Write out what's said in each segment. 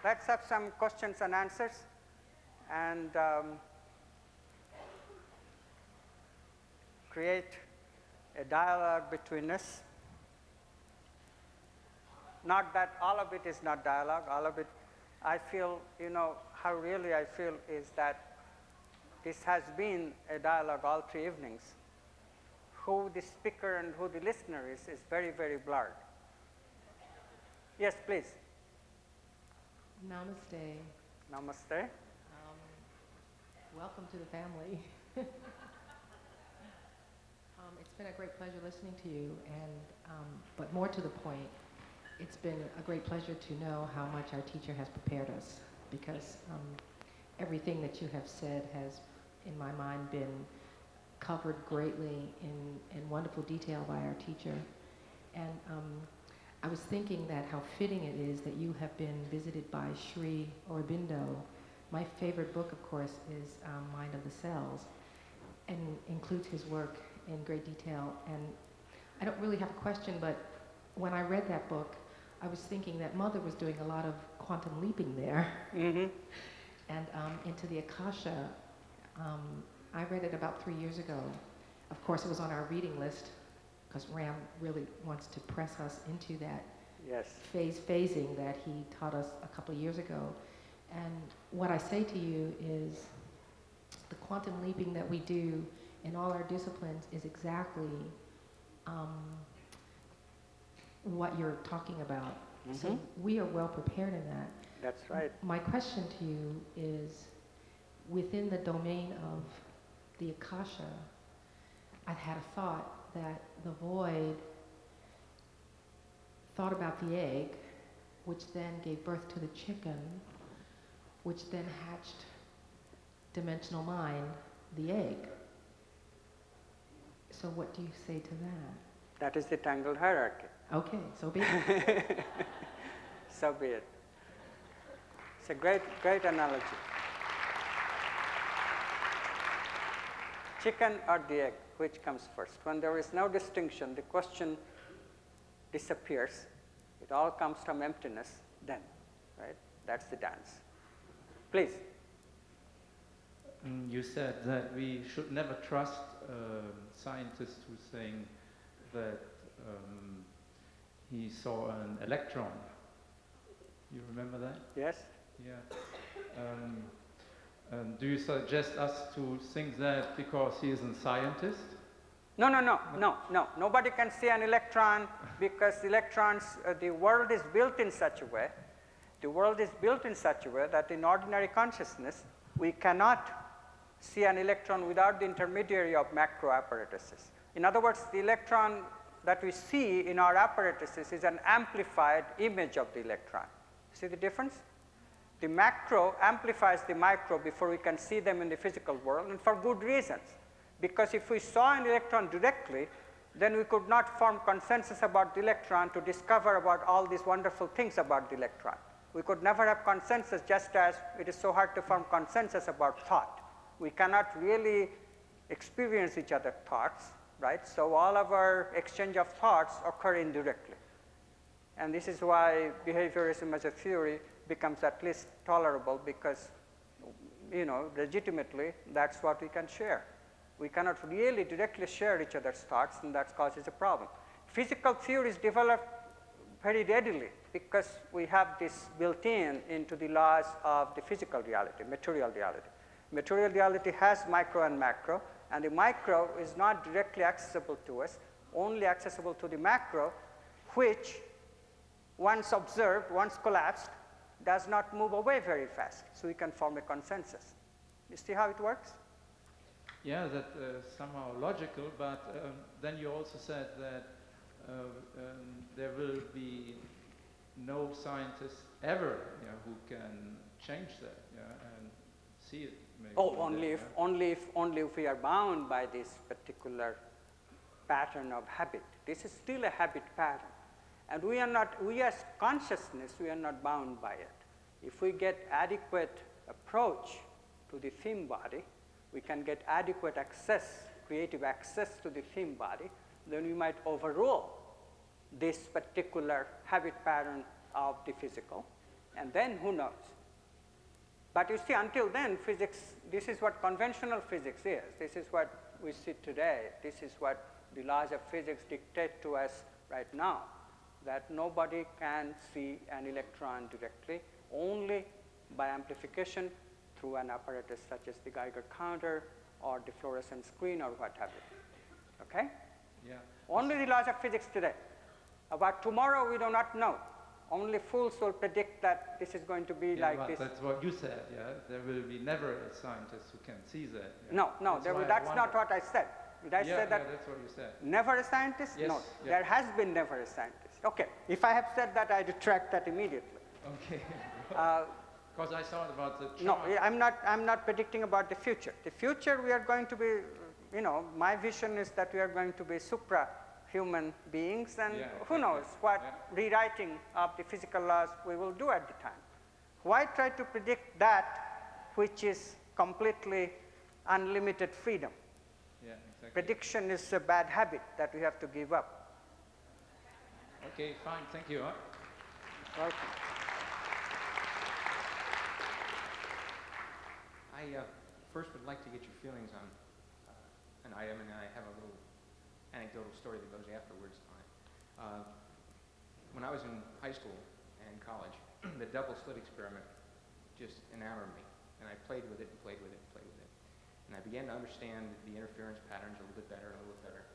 let's have some questions and answers, and create a dialogue between us. Not that all of it is not dialogue, all of it, I feel, how really I feel is that this has been a dialogue all 3 evenings. Who the speaker and who the listener is very, very blurred. Yes, please. Namaste. Namaste. Welcome to the family. It's been a great pleasure listening to you, and but more to the point, it's been a great pleasure to know how much our teacher has prepared us, because everything that you have said has, in my mind, been covered greatly in wonderful detail by our teacher. And I was thinking that how fitting it is that you have been visited by Sri Aurobindo. My favorite book, of course, is Mind of the Cells, and includes his work in great detail. And I don't really have a question, but when I read that book, I was thinking that Mother was doing a lot of quantum leaping there. Mm-hmm. And into the Akasha, I read it about 3 years ago. Of course, it was on our reading list, because Ram really wants to press us into that phasing that he taught us a couple of years ago. And what I say to you is the quantum leaping that we do in all our disciplines is exactly what you're talking about. Mm-hmm. So we are well prepared in that. That's right. My question to you is, within the domain of the Akasha, I've had a thought that the void thought about the egg, which then gave birth to the chicken, which then hatched dimensional mind, the egg. So what do you say to that? That is the tangled hierarchy. Okay, so be it. So be it. It's a great, great analogy. Chicken or the egg, which comes first? When there is no distinction, the question disappears. It all comes from emptiness then, right? That's the dance. Please. You said that we should never trust scientists who's saying that he saw an electron. You remember that? Yes. Yeah. Do you suggest us to think that because he is a scientist? No. Nobody can see an electron, because electrons, the world is built in such a way. The world is built in such a way that in ordinary consciousness, we cannot see an electron without the intermediary of macro apparatuses. In other words, the electron that we see in our apparatuses is an amplified image of the electron. See the difference? The macro amplifies the micro before we can see them in the physical world, and for good reasons. Because if we saw an electron directly, then we could not form consensus about the electron to discover about all these wonderful things about the electron. We could never have consensus, just as it is so hard to form consensus about thought. We cannot really experience each other's thoughts, right? So all of our exchange of thoughts occur indirectly. And this is why behaviorism as a theory becomes at least tolerable, because, legitimately, that's what we can share. We cannot really directly share each other's thoughts, and that causes a problem. Physical theories develop very readily because we have this built into the laws of the physical reality, material reality. Material reality has micro and macro, and the micro is not directly accessible to us, only accessible to the macro, which once observed, once collapsed, does not move away very fast. So we can form a consensus. You see how it works? Yeah, that's somehow logical, but then you also said that there will be no scientist ever who can change that and see it. Maybe only if we are bound by this particular pattern of habit. This is still a habit pattern. And we as consciousness, we are not bound by it. If we get adequate approach to the theme body, we can get adequate access, creative access to the theme body, then we might overrule this particular habit pattern of the physical, And then who knows? But you see, until then, physics, this is what conventional physics is. This is what we see today. This is what the laws of physics dictate to us right now, that nobody can see an electron directly, only by amplification through an apparatus such as the Geiger counter or the fluorescent screen or what have you. Okay? Yeah. Only the laws of physics today. About tomorrow, we do not know. Only fools will predict that this is going to be Yeah, like but this. that's what you said, yeah? There will be never a scientist who can see that. Yeah? No, no, that's not what I said. Did I say that? Yeah, that's what you said. Never a scientist? Yes, No, yeah. there has been never a scientist. Okay, if I have said that, I retract that immediately. Okay. Uh, Because I thought about the no, chart. I'm not predicting about the future. The future, we are going to be, you know, my vision is that we are going to be supra-human beings, and Yeah, who knows what rewriting of the physical laws we will do at the time. Why try to predict that which is completely unlimited freedom? Yeah, exactly. Prediction is a bad habit that we have to give up. Okay, fine, thank you. Huh? Welcome. I first would like to get your feelings on an item, and then I have a little anecdotal story that goes afterwards on it. When I was in high school and college, the double slit experiment just enamored me, and I played with it and played with it and played with it. And I began to understand the interference patterns a little bit better and a little better.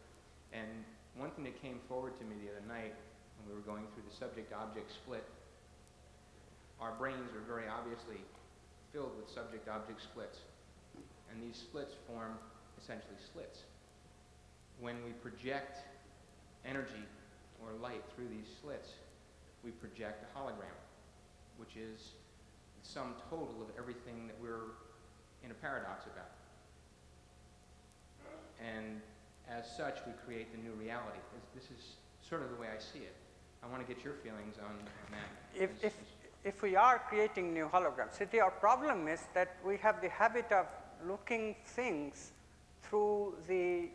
And one thing that came forward to me the other night when we were going through the subject-object split, our brains are very obviously filled with subject-object splits. And these splits form essentially slits. When we project energy or light through these slits, we project a hologram, which is the sum total of everything that we're in a paradox about. And as such, we create the new reality. This is sort of the way I see it. I want to get your feelings on that. If we are creating new holograms, see, our problem is that we have the habit of looking things through the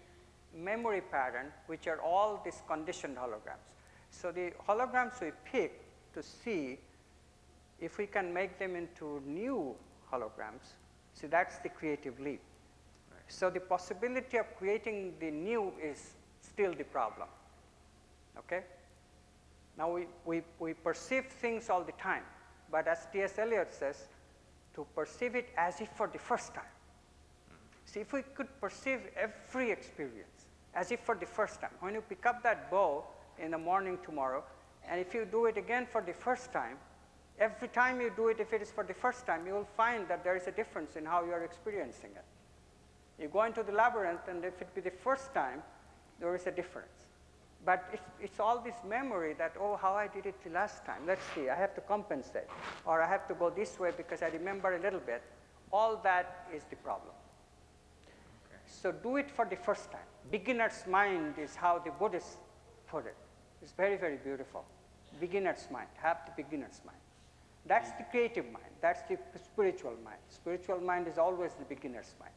memory pattern, which are all these conditioned holograms. So the holograms we pick to see, if we can make them into new holograms, see, that's the creative leap. Right. So the possibility of creating the new is still the problem. Okay? Now we perceive things all the time, but as T.S. Eliot says, to perceive it as if for the first time. See, if we could perceive every experience as if for the first time, when you pick up that bow in the morning tomorrow, and if you do it again for the first time, every time you do it, if it is for the first time, you will find that there is a difference in how you are experiencing it. You go into the labyrinth, and if it be the first time, there is a difference. But it's all this memory that, oh, how I did it the last time. Let's see, I have to compensate. Or I have to go this way because I remember a little bit. All that is the problem. Okay. So do it for the first time. Beginner's mind is how the Buddhists put it. It's very, very beautiful. Beginner's mind, have the beginner's mind. That's the creative mind. That's the spiritual mind. Spiritual mind is always the beginner's mind.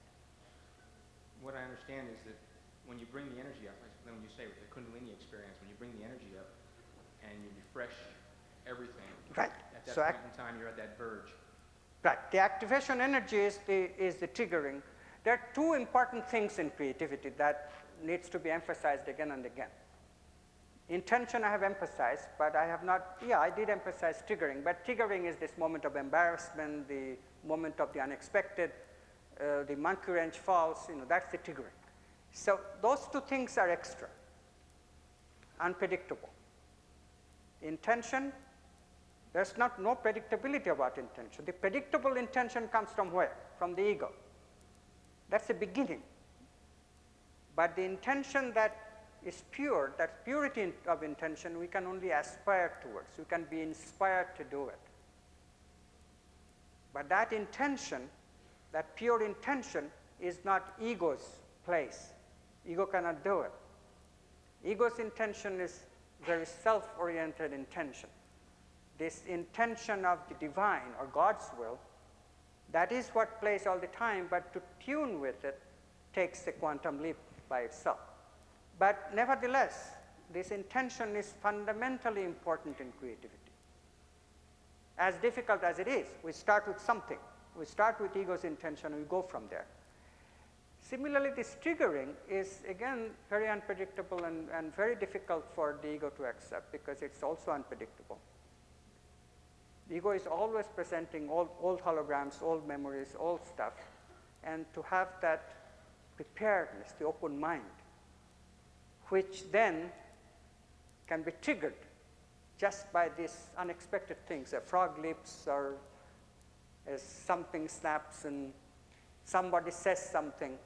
What I understand is that when you bring the energy up, when you say with the Kundalini experience, when you bring the energy up and you refresh everything, right. At that so point in time, you're at that verge. Right. The activation energy is the triggering. There are two important things in creativity that needs to be emphasized again and again. Intention I have emphasized, but I have not, I did emphasize triggering, but triggering is this moment of embarrassment, the moment of the unexpected, the monkey wrench falls, that's the triggering. So those two things are extra, unpredictable. Intention, there's no predictability about intention. The predictable intention comes from where? From the ego. That's the beginning. But the intention that is pure, that purity of intention, we can only aspire towards. We can be inspired to do it. But that intention, that pure intention, is not ego's place. Ego cannot do it. Ego's intention is very self-oriented intention. This intention of the divine or God's will, that is what plays all the time, but to tune with it takes a quantum leap by itself. But nevertheless, this intention is fundamentally important in creativity. as difficult as it is, we start with something. We start with ego's intention and we go from there. Similarly, this triggering is again very unpredictable and very difficult for the ego to accept because it's also unpredictable. The ego is always presenting old holograms, old memories, old stuff, and to have that preparedness, the open mind, which then can be triggered just by these unexpected things, a frog leaps or as something snaps and somebody says something,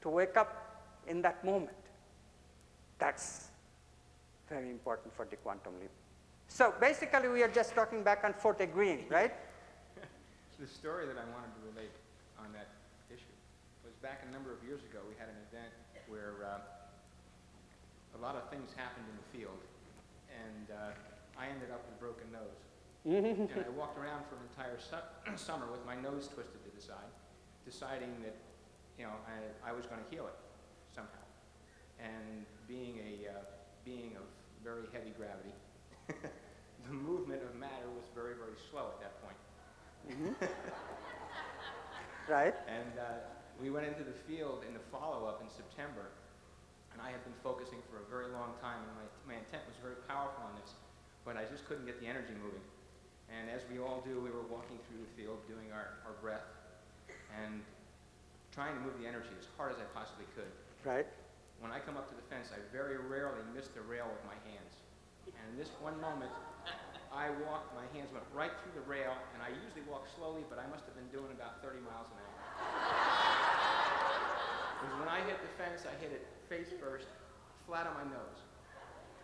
to wake up in that moment. That's very important for the quantum leap. So basically we are just talking back and forth agreeing, right? The story that I wanted to relate on that issue was back a number of years ago. We had an event where a lot of things happened in the field, and I ended up with a broken nose. And I walked around for an entire summer with my nose twisted to the side, deciding that I was going to heal it somehow. And being of very heavy gravity, the movement of matter was very, very slow at that point. Right. And we went into the field in the follow-up in September, and I had been focusing for a very long time, and my intent was very powerful on this, but I just couldn't get the energy moving. And as we all do, we were walking through the field doing our breath and trying to move the energy as hard as I possibly could. Right. When I come up to the fence, I very rarely miss the rail with my hands. And in this one moment, my hands went right through the rail, and I usually walk slowly, but I must have been doing about 30 miles an hour. Because when I hit the fence, I hit it face first, flat on my nose.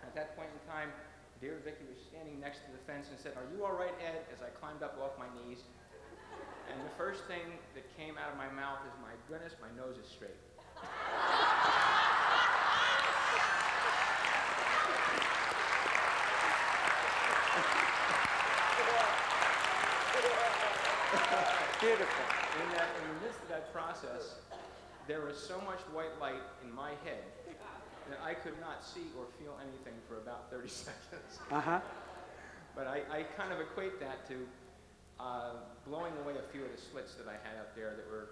At that point in time, dear Vicky was standing next to the fence and said, "Are you all right, Ed?" as I climbed up off my knees. And the first thing that came out of my mouth is, "My goodness, my nose is straight." Beautiful. In the midst of that process, there was so much white light in my head that I could not see or feel anything for about 30 seconds. But I kind of equate that to blowing away a few of the slits that I had up there that were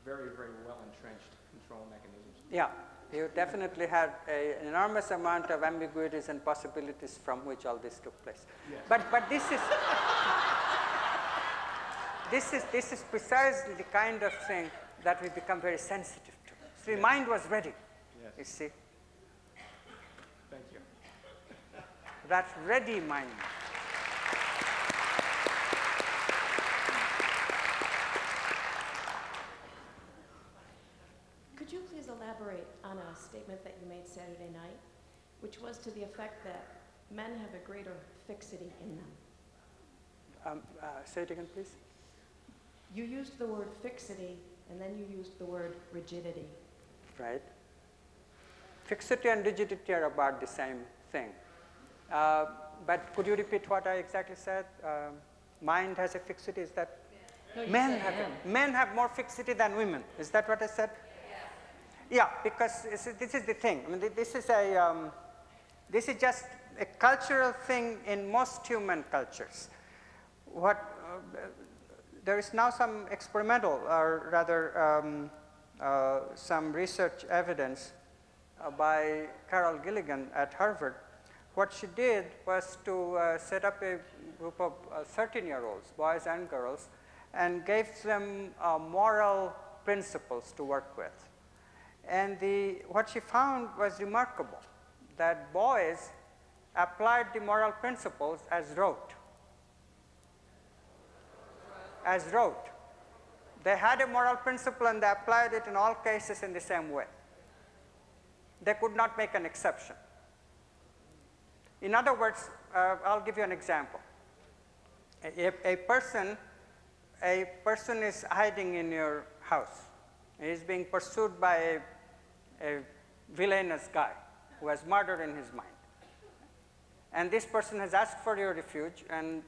very, very well entrenched control mechanisms. Yeah, you definitely had an enormous amount of ambiguities and possibilities from which all this took place. Yes. But this is this is precisely the kind of thing that we become very sensitive to. So the mind was ready. Yes. You see, Thank you. that ready mind. Could you please elaborate on a statement that you made Saturday night, which was to the effect that men have a greater fixity in them? Say it again, please. You used the word fixity, and then you used the word rigidity. Right. Fixity and rigidity are about the same thing. But could you repeat what I exactly said? Mind has a fixity. Is that? No, you Men said men have more fixity than women. Is that what I said? Yeah, because this is the thing. I mean, this is just a cultural thing in most human cultures. There is now some experimental, or rather some research evidence by Carol Gilligan at Harvard. What she did was to set up a group of 13-year-olds, boys and girls, and gave them moral principles to work with. And what she found was remarkable, that boys applied the moral principles as rote. As rote. They had a moral principle and they applied it in all cases in the same way. They could not make an exception. In other words, I'll give you an example. A person is hiding in your house. He is being pursued by a villainous guy who has murder in his mind. And this person has asked for your refuge and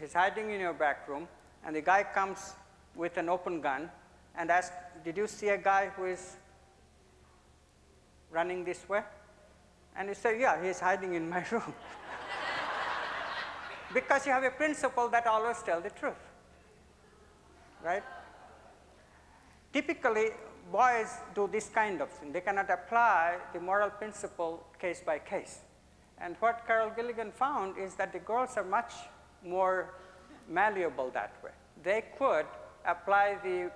is hiding in your back room, and the guy comes with an open gun and asks, "Did you see a guy who is running this way?" And you say, "Yeah, he is hiding in my room." Because you have a principle that always tells the truth, right? Typically, boys do this kind of thing. They cannot apply the moral principle case by case. And what Carol Gilligan found is that the girls are much more malleable that way. They could apply the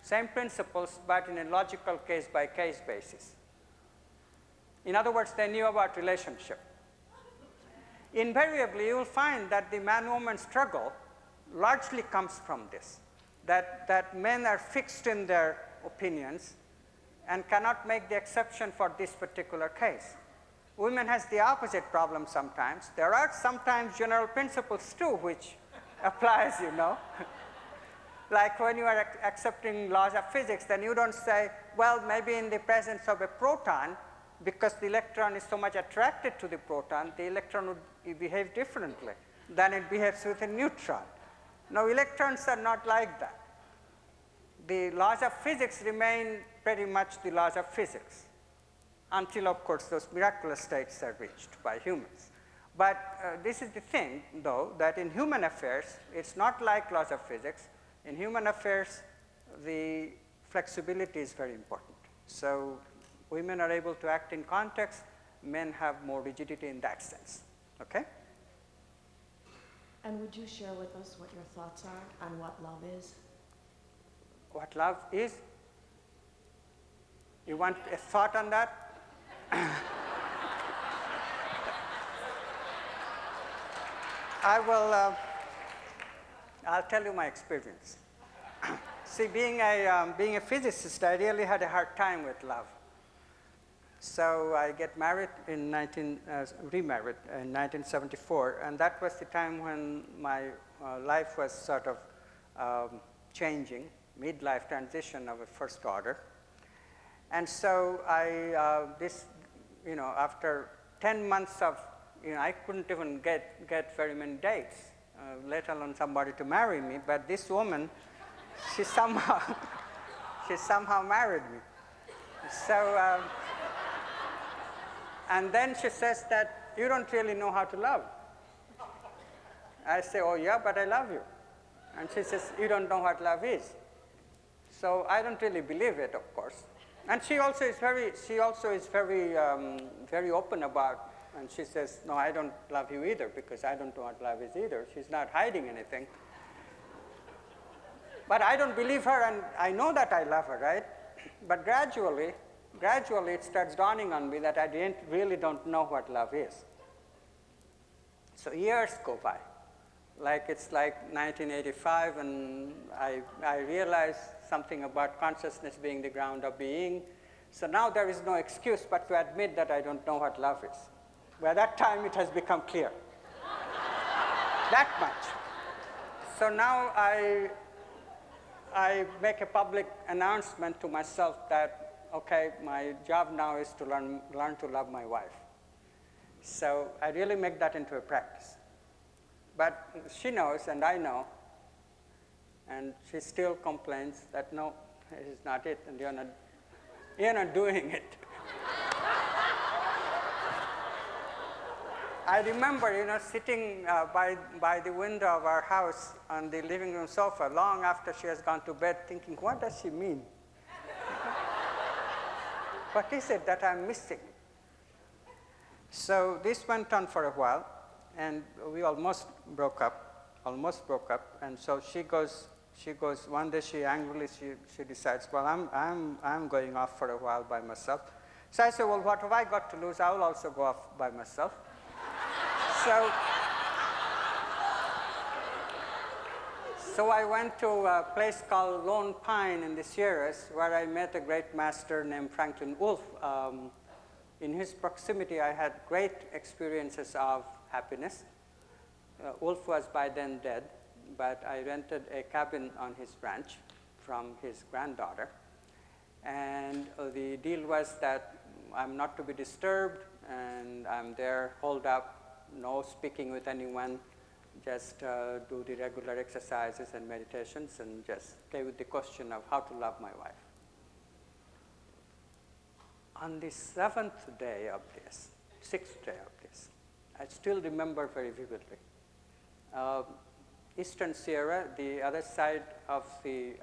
same principles, but in a logical case by case basis. In other words, they knew about relationship. Invariably, you will find that the man-woman struggle largely comes from this, that men are fixed in their opinions and cannot make the exception for this particular case. Women has the opposite problem sometimes. There are sometimes general principles too which applies, you know. Like when you are accepting laws of physics, then you don't say, well, maybe in the presence of a proton, because the electron is so much attracted to the proton, the electron would behave differently than it behaves with a neutron. Now, electrons are not like that. The laws of physics remain pretty much the laws of physics until, of course, those miraculous states are reached by humans. But this is the thing, though, that in human affairs, it's not like laws of physics. In human affairs, the flexibility is very important. So women are able to act in context. Men have more rigidity in that sense. Okay? And would you share with us what your thoughts are on what love is? What love is? You want a thought on that? I'll tell you my experience. See, being a physicist, I really had a hard time with love. So I get married remarried in 1974, and that was the time when my life was sort of changing, midlife transition of a first order. And so after 10 months of, I couldn't even get very many dates, let alone somebody to marry me. But this woman, she somehow married me. So, and then she says that you don't really know how to love. I say, oh yeah, but I love you. And she says, you don't know what love is. So I don't really believe it, of course. And she also is very open about, and she says, no, I don't love you either because I don't know what love is either. She's not hiding anything. But I don't believe her, and I know that I love her, right? But gradually it starts dawning on me that I really don't know what love is. So years go by. It's like 1985, and I realize something about consciousness being the ground of being. So now there is no excuse but to admit that I don't know what love is. By that time, it has become clear. That much. So now I make a public announcement to myself that, okay, my job now is to learn to love my wife. So I really make that into a practice. But she knows, and I know, and she still complains that, no, it is not it, and you're not doing it. I remember, sitting by the window of our house on the living room sofa long after she has gone to bed, thinking, what does she mean? What is it that I'm missing? So this went on for a while, and we almost broke up, and so she goes, one day she angrily, she decides, well, I'm going off for a while by myself. So I said, well, what have I got to lose? I will also go off by myself. So I went to a place called Lone Pine in the Sierras, where I met a great master named Franklin Wolf. In his proximity, I had great experiences of happiness. Wolf was by then dead, but I rented a cabin on his ranch from his granddaughter. And the deal was that I'm not to be disturbed, and I'm there holed up, no speaking with anyone, just do the regular exercises and meditations, and just stay with the question of how to love my wife. On the 6th day of this, I still remember very vividly, Eastern Sierra, the other side of the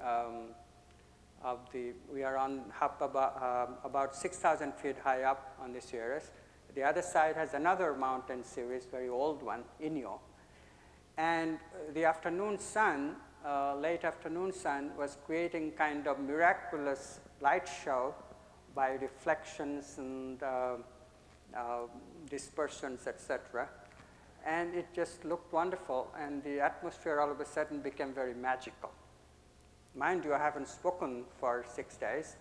we are on up about 6,000 feet high up on the Sierras. The other side has another mountain series, very old one, Inyo. And the afternoon sun, late afternoon sun, was creating kind of miraculous light show by reflections and dispersions, etc. And it just looked wonderful, and the atmosphere all of a sudden became very magical. Mind you, I haven't spoken for 6 days,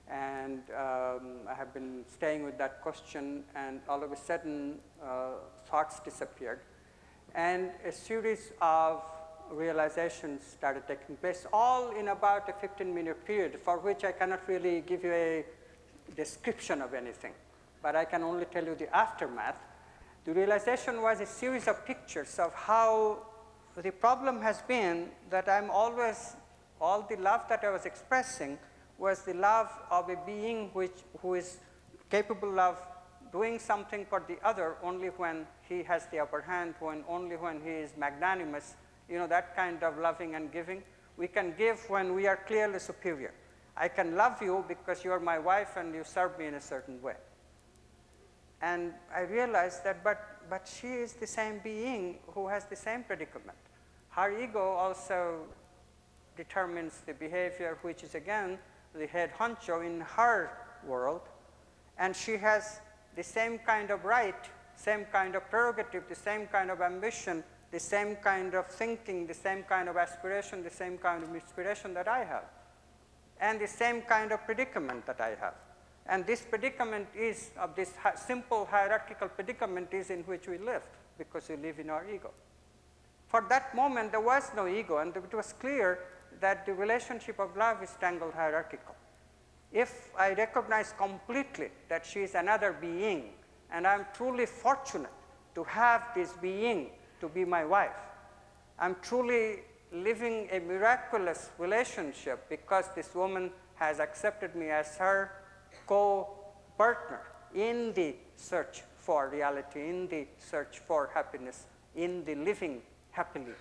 and I have been staying with that question, and all of a sudden thoughts disappeared. And a series of realizations started taking place, all in about a 15-minute period, for which I cannot really give you a description of anything, but I can only tell you the aftermath. The realization was a series of pictures of how the problem has been that I'm always, all the love that I was expressing was the love of a being who is capable of doing something for the other only when he has the upper hand, only when he is magnanimous, you know, that kind of loving and giving. We can give when we are clearly superior. I can love you because you are my wife and you serve me in a certain way. And I realized that, but she is the same being who has the same predicament. Her ego also determines the behavior, which is again the head honcho in her world, and she has the same kind of right, same kind of prerogative, the same kind of ambition, the same kind of thinking, the same kind of aspiration, the same kind of inspiration that I have, and the same kind of predicament that I have. And this predicament is, of this simple hierarchical predicament is in which we live, because we live in our ego. For that moment, there was no ego, and it was clear that the relationship of love is tangled hierarchical. If I recognize completely that she is another being, and I'm truly fortunate to have this being to be my wife, I'm truly living a miraculous relationship because this woman has accepted me as her co-partner in the search for reality, in the search for happiness, in the living happily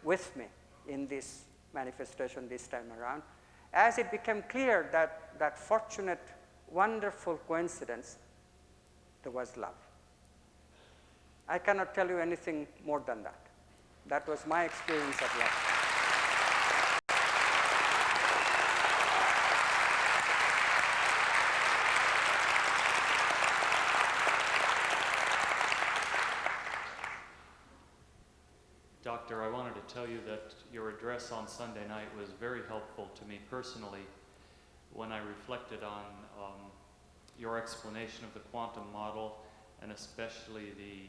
with me in this manifestation this time around. As it became clear that that fortunate, wonderful coincidence, there was love. I cannot tell you anything more than that. That was my experience of love. Doctor, I wanted to tell you that your address on Sunday night was very helpful to me personally when I reflected on your explanation of the quantum model, and especially the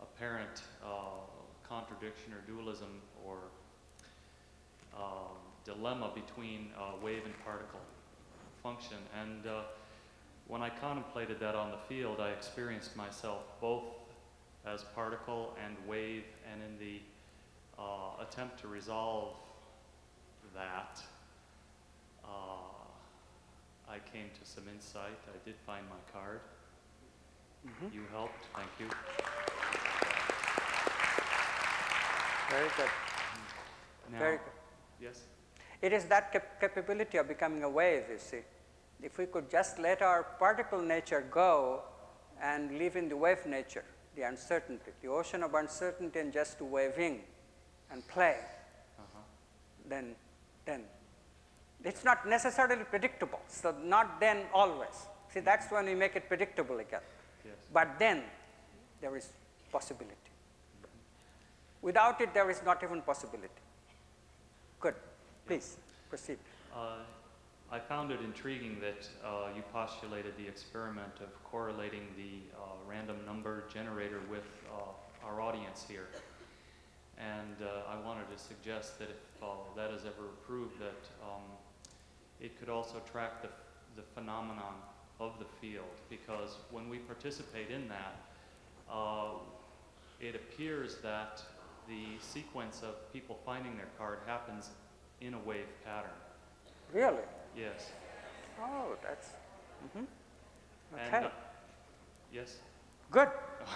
apparent contradiction or dualism or dilemma between wave and particle function. And when I contemplated that on the field, I experienced myself both as particle and wave, and in the attempt to resolve that, I came to some insight. I did find my card. Mm-hmm. You helped. Thank you. Very good. Now, very good. Yes? It is that capability of becoming a wave, you see. If we could just let our particle nature go and live in the wave nature, the uncertainty, the ocean of uncertainty, and just waving and play, then it's not necessarily predictable. So not then always. See, that's when we make it predictable again. Yes. But then there is possibility. Without it, there is not even possibility. Good. Please proceed. I found it intriguing that you postulated the experiment of correlating the random number generator with our audience here. And I wanted to suggest that if that is ever proved, that it could also track the phenomenon of the field, because when we participate in that, it appears that the sequence of people finding their card happens in a wave pattern. Really? Yes. Oh, that's... Okay. And, yes? Good.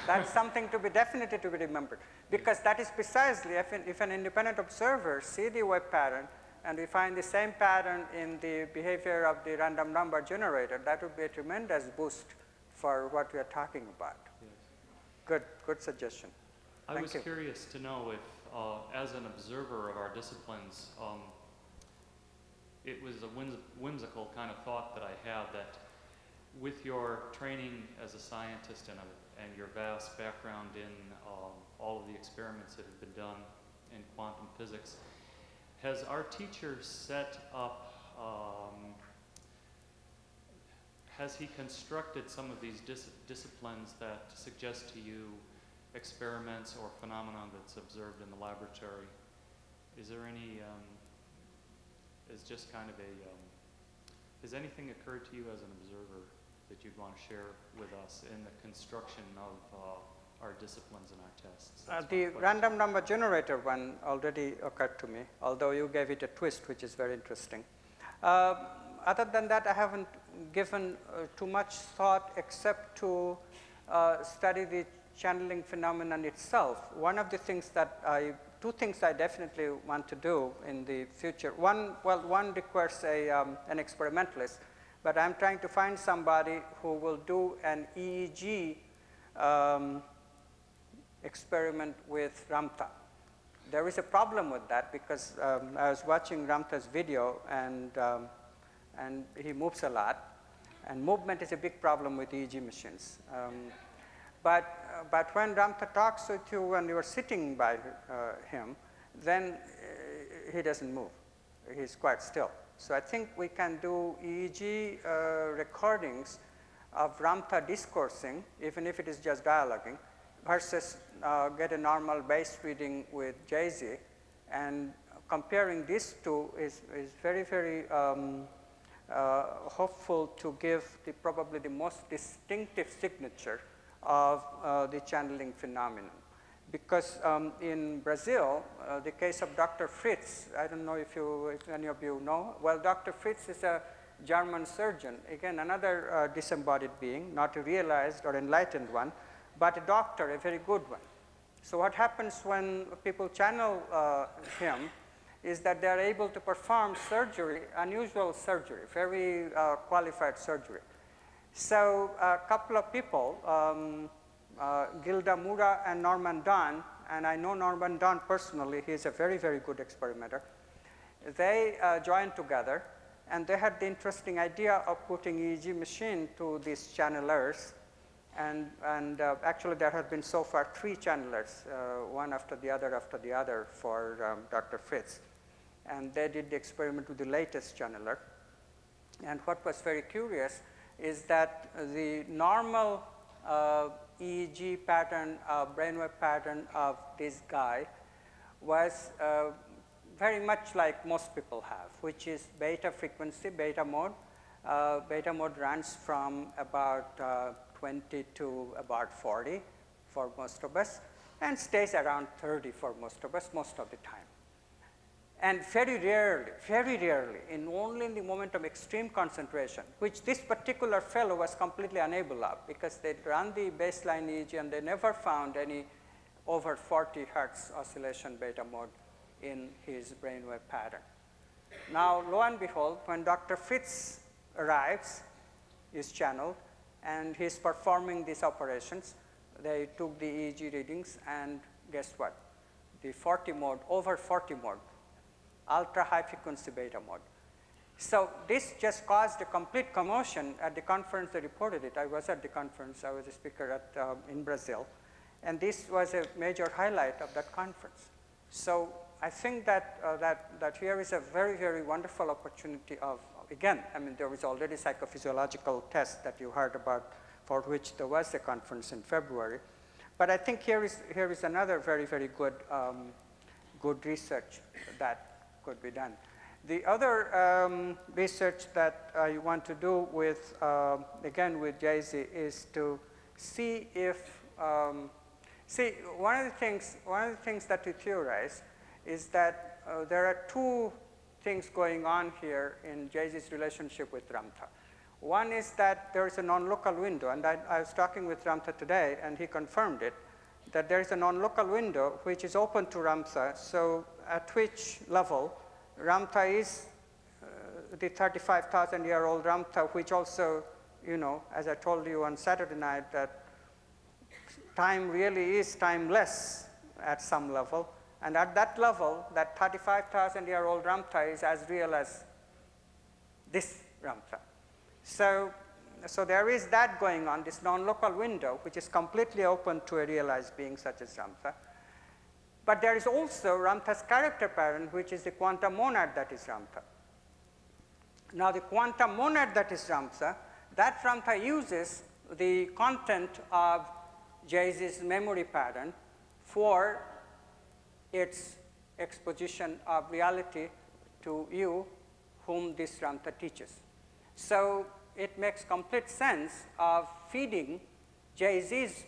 That's something to be definitely to be remembered, because that is precisely if an independent observer see the wave pattern and we find the same pattern in the behavior of the random number generator, that would be a tremendous boost for what we are talking about. Yes. Good suggestion. I was curious to know if, as an observer of our disciplines, it was a whimsical kind of thought that I had that with your training as a scientist and your vast background in all of the experiments that have been done in quantum physics, has our teacher set up, has he constructed some of these disciplines that suggest to you experiments or phenomena that's observed in the laboratory? Is there any, is just kind of a, has anything occurred to you as an observer that you'd want to share with us in the construction of our disciplines and our tests? The random number generator one already occurred to me, although you gave it a twist, which is very interesting. Other than that, I haven't given too much thought except to study the channeling phenomenon itself. One of the things that two things I definitely want to do in the future. One requires an experimentalist, but I'm trying to find somebody who will do an EEG experiment with Ramtha. There is a problem with that because I was watching Ramtha's video and he moves a lot, and movement is a big problem with EEG machines. But when Ramtha talks with you when you are sitting by him, then he doesn't move. He's quite still. So I think we can do EEG recordings of Ramtha discoursing, even if it is just dialoguing, versus get a normal bass reading with Jay-Z. And comparing these two is very, very hopeful to give probably the most distinctive signature of the channeling phenomenon. Because in Brazil, the case of Dr. Fritz, I don't know if any of you know, well, Dr. Fritz is a German surgeon, again, another disembodied being, not a realized or enlightened one, but a doctor, a very good one. So what happens when people channel him is that they are able to perform surgery, unusual surgery, very qualified surgery. So a couple of people, Gilda Mura and Norman Don, and I know Norman Don personally, he's a very, very good experimenter. They joined together, and they had the interesting idea of putting EEG machine to these channelers. And actually, there have been so far 3 channelers, one after the other for Dr. Fritz. And they did the experiment with the latest channeler. And what was very curious is that the normal EEG pattern, brainwave pattern of this guy was very much like most people have, which is beta frequency, beta mode. Beta mode runs from about 20 to about 40 for most of us, and stays around 30 for most of us most of the time. And very rarely, only in the moment of extreme concentration, which this particular fellow was completely unable of, because they ran the baseline EEG and they never found any over 40 hertz oscillation beta mode in his brainwave pattern. Now, lo and behold, when Dr. Fritz arrives, is channeled, and he's performing these operations, they took the EEG readings, and guess what? The 40 mode, over 40 mode, ultra high frequency beta mode. So this just caused a complete commotion at the conference. They reported it. I was at the conference. I was a speaker in Brazil. And this was a major highlight of that conference. So I think that, that here is a very, very wonderful opportunity of, again, I mean, there was already psychophysiological tests that you heard about, for which there was a conference in February. But I think here is another very, very good, good research that could be done. The other research that I want to do with, again, with Jay-Z is to see if, see, one of the things that we theorize is that there are 2 things going on here in Jay-Z's relationship with Ramtha. One is that there is a non-local window, and I was talking with Ramtha today, and he confirmed it, that there is a non-local window which is open to Ramtha, so at which level Ramtha is the 35,000-year-old Ramtha, which also, you know, as I told you on Saturday night, that time really is timeless at some level. And at that level, that 35,000-year-old Ramtha is as real as this Ramtha. So there is that going on, this non-local window, which is completely open to a realized being such as Ramtha. But there is also Ramtha's character pattern, which is the quantum monad that is Ramtha. Now, the quantum monad that is Ramtha, that Ramtha uses the content of Jayce's memory pattern for its exposition of reality to you, whom this Ramtha teaches. So it makes complete sense of feeding Jayce's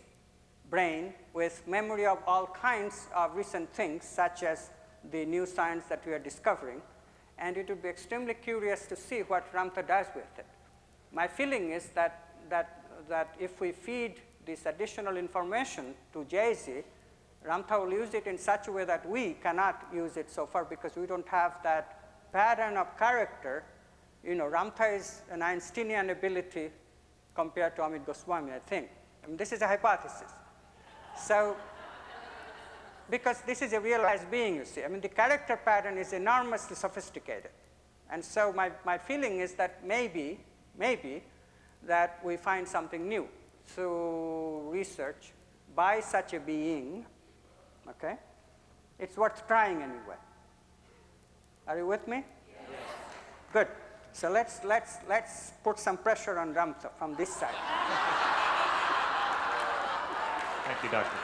brain with memory of all kinds of recent things, such as the new science that we are discovering, and it would be extremely curious to see what Ramtha does with it. My feeling is that if we feed this additional information to Jayce, Ramtha will use it in such a way that we cannot use it so far because we don't have that pattern of character. You know, Ramtha is an Einsteinian ability compared to Amit Goswami, I think. I mean, this is a hypothesis. So, because this is a realized being, you see. I mean, the character pattern is enormously sophisticated. And so my feeling is that maybe that we find something new through research by such a being, okay? It's worth trying anyway. Are you with me? Yes. Good. So let's put some pressure on Ramtha from this side. Thank you, Doctor.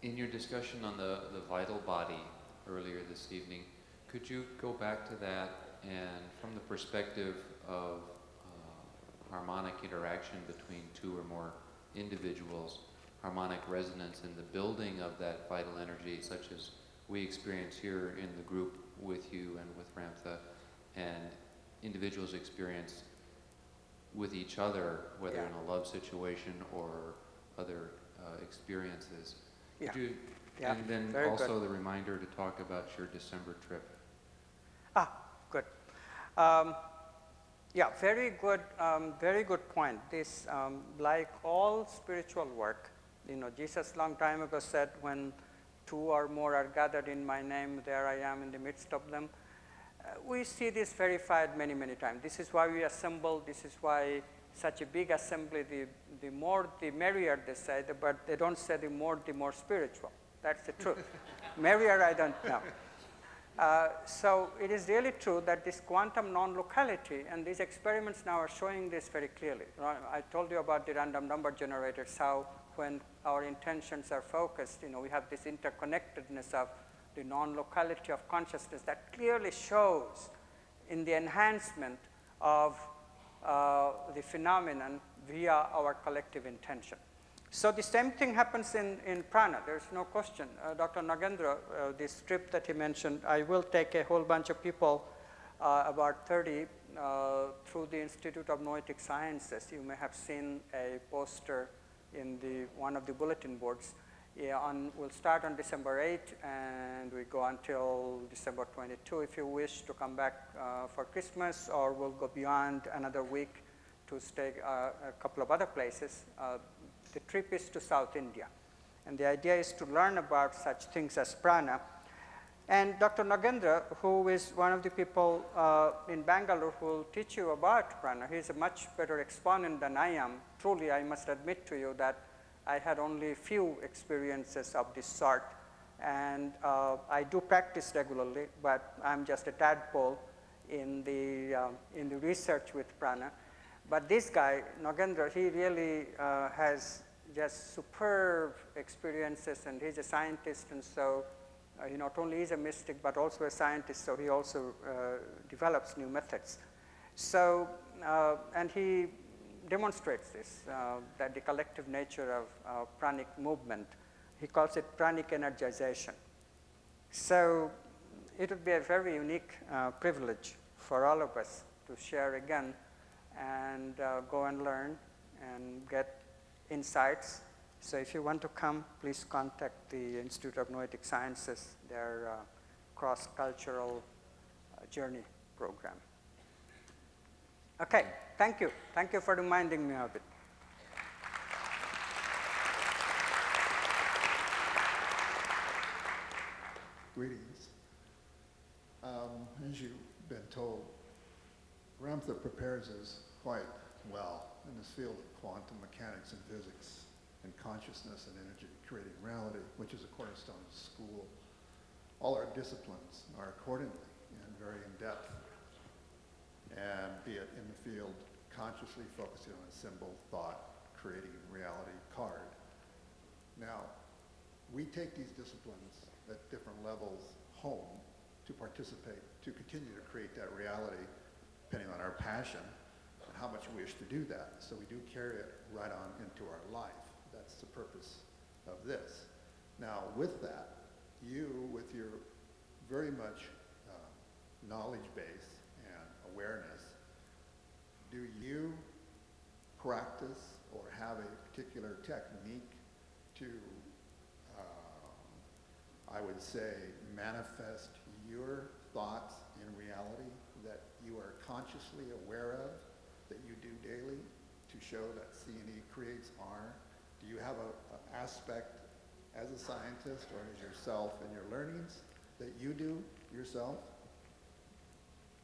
In your discussion on the vital body earlier this evening, could you go back to that and from the perspective of harmonic interaction between two or more individuals, harmonic resonance in the building of that vital energy, such as we experience here in the group with you and with Ramtha, and individuals experience with each other, whether in a love situation or other experiences. Could you, and then also the reminder to talk about your December trip. Good. Yeah, very good point. This, like all spiritual work, you know, Jesus long time ago said, when two or more are gathered in my name, there I am in the midst of them. We see this verified many, many times. This is why we assemble. This is why such a big assembly, the more the merrier, they say, but they don't say the more spiritual. That's the truth. Merrier, I don't know. So it is really true that this quantum non-locality, and these experiments now are showing this very clearly. I told you about the random number generators, how when our intentions are focused, you know, we have this interconnectedness of the non-locality of consciousness that clearly shows in the enhancement of the phenomenon via our collective intention. So the same thing happens in prana. There's no question. Dr. Nagendra, this trip that he mentioned, I will take a whole bunch of people, about 30, through the Institute of Noetic Sciences. You may have seen a poster in one of the bulletin boards. We'll start on December 8, and we go until December 22 if you wish to come back for Christmas, or we'll go beyond another week to stay a couple of other places. The trip is to South India, and the idea is to learn about such things as prana. And Dr. Nagendra, who is one of the people in Bangalore who will teach you about prana, he's a much better exponent than I am. Truly, I must admit to you that I had only few experiences of this sort, and I do practice regularly, but I'm just a tadpole in the research with prana. But this guy, Nagendra, he really has just superb experiences, and he's a scientist, and so he not only is a mystic, but also a scientist, so he also develops new methods. So, and he demonstrates this, that the collective nature of pranic movement. He calls it pranic energization. So it would be a very unique privilege for all of us to share again and go and learn and get insights. So if you want to come, please contact the Institute of Noetic Sciences, their cross-cultural journey program. Okay, thank you. Thank you for reminding me of it. Greetings. As you've been told, Ramtha prepares us quite well in this field of quantum mechanics and physics and consciousness and energy creating reality, which is a cornerstone of school. All our disciplines are accordingly and very in-depth, and be it in the field consciously focusing on a symbol, thought, creating reality card. Now, we take these disciplines at different levels home to participate, to continue to create that reality, depending on our passion and how much we wish to do that. So we do carry it right on into our life. That's the purpose of this. Now, with that, you, with your very much knowledge base and awareness, do you practice or have a particular technique to, I would say, manifest your thoughts in reality that you are consciously aware of, that you do daily to show that C&E creates R? Do you have an aspect as a scientist or as yourself in your learnings that you do yourself?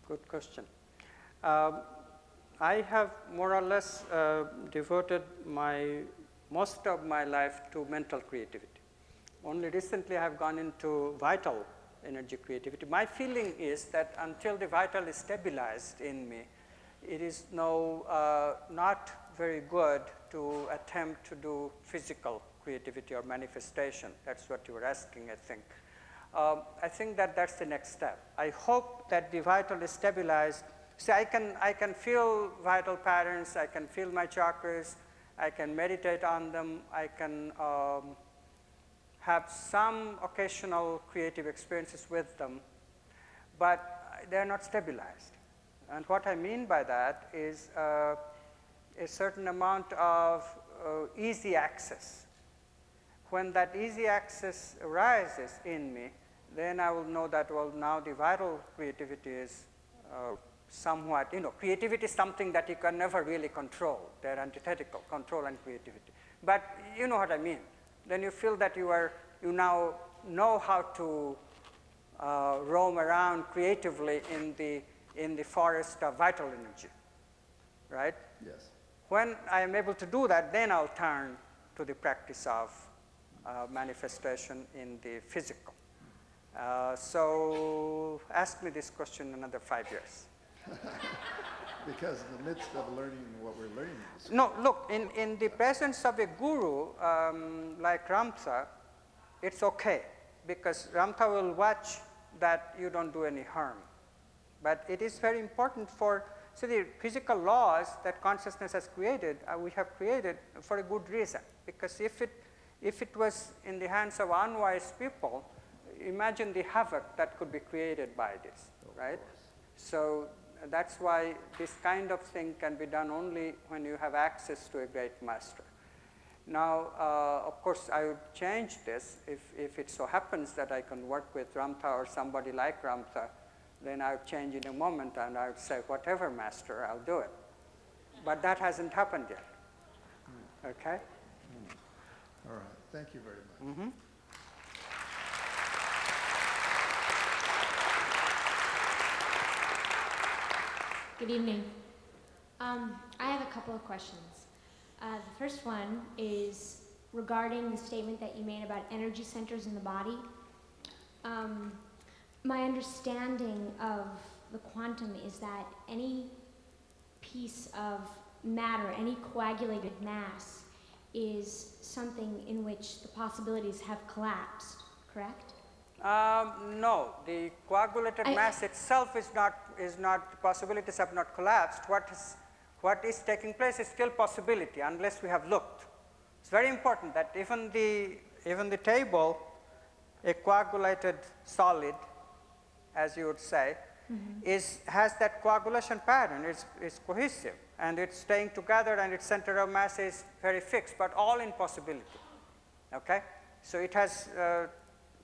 Good question. I have more or less devoted most of my life to mental creativity. Only recently I have gone into vital energy creativity. My feeling is that until the vital is stabilized in me, it is not very good to attempt to do physical creativity or manifestation. That's what you were asking, I think. I think that that's the next step. I hope that the vital is stabilized. See, I can feel vital patterns, I can feel my chakras, I can meditate on them, I can have some occasional creative experiences with them, but they're not stabilized. And what I mean by that is a certain amount of easy access. When that easy access arises in me, then I will know that, well, now the vital creativity is somewhat, creativity is something that you can never really control. They're antithetical, control and creativity. But you know what I mean. Then you feel that you now know how to roam around creatively in the forest of vital energy, right? Yes. When I am able to do that, then I'll turn to the practice of manifestation in the physical. So ask me this question in another 5 years. Because in the midst of learning what we're learning. No, look, in the presence of a guru like Ramtha, it's okay, because Ramtha will watch that you don't do any harm. But it is very important so the physical laws that consciousness has created, we have created for a good reason. Because if it was in the hands of unwise people, imagine the havoc that could be created by this, right? So that's why this kind of thing can be done only when you have access to a great master. Now, of course, I would change this if it so happens that I can work with Ramtha or somebody like Ramtha, then I would change in a moment and I would say, whatever master, I'll do it. But that hasn't happened yet. Okay? All right. Thank you very much. Mm-hmm. Good evening. I have a couple of questions. The first one is regarding the statement that you made about energy centers in the body. My understanding of the quantum is that any piece of matter, any coagulated mass, is something in which the possibilities have collapsed, correct? No, the coagulated mass itself is not, possibilities have not collapsed. what is taking place is still possibility unless we have looked. It's very important that even the table, a coagulated solid, as you would say, has that coagulation pattern. It's cohesive and it's staying together and its center of mass is very fixed, but all in possibility. Okay? So it has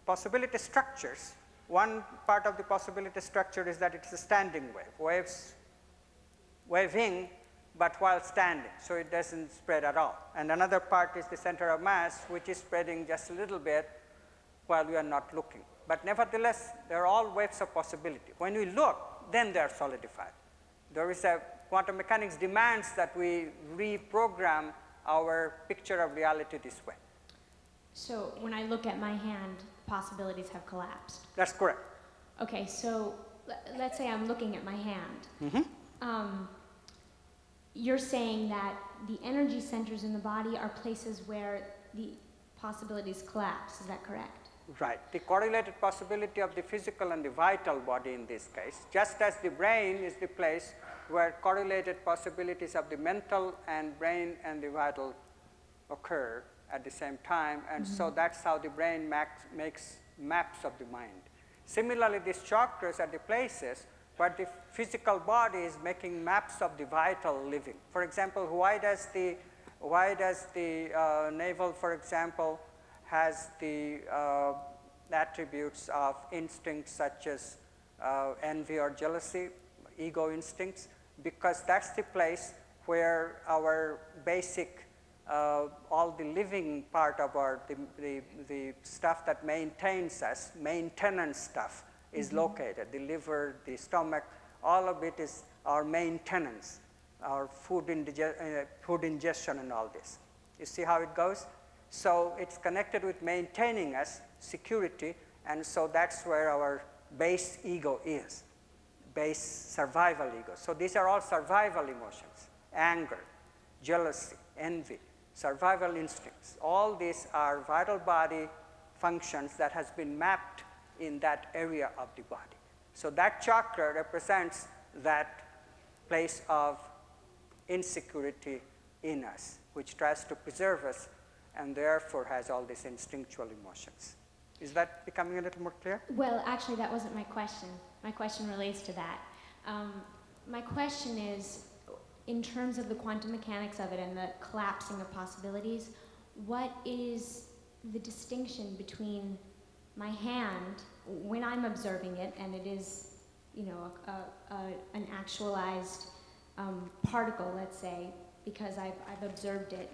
possibility structures. One part of the possibility structure is that it's a standing wave, waving, but while standing, so it doesn't spread at all. And another part is the center of mass, which is spreading just a little bit while we are not looking. But nevertheless, they are all waves of possibility. When we look, then they are solidified. There is a quantum mechanics demands that we reprogram our picture of reality this way. So when I look at my hand, possibilities have collapsed. That's correct. Okay, so let's say I'm looking at my hand. You're saying that the energy centers in the body are places where the possibilities collapse. Is that correct? Right. The correlated possibility of the physical and the vital body in this case, just as the brain is the place where correlated possibilities of the mental and brain and the vital occur at the same time, and so that's how the brain makes maps of the mind. Similarly, these chakras are the places where the physical body is making maps of the vital living. For example, why does the navel, for example, has the attributes of instincts such as envy or jealousy, ego instincts? Because that's the place where our basic all the living part of our the stuff that maintains us, maintenance stuff, is located. The liver, the stomach, all of it is our maintenance, our food ingestion and all this. You see how it goes? So it's connected with maintaining us, security, and so that's where our base ego is, base survival ego. So these are all survival emotions: anger, jealousy, envy, survival instincts. All these are vital body functions that has been mapped in that area of the body. So that chakra represents that place of insecurity in us, which tries to preserve us and therefore has all these instinctual emotions. Is that becoming a little more clear? Well, actually, that wasn't my question. My question relates to that. My question is, in terms of the quantum mechanics of it and the collapsing of possibilities, what is the distinction between my hand, when I'm observing it, and it is, an actualized particle, let's say, because I've observed it,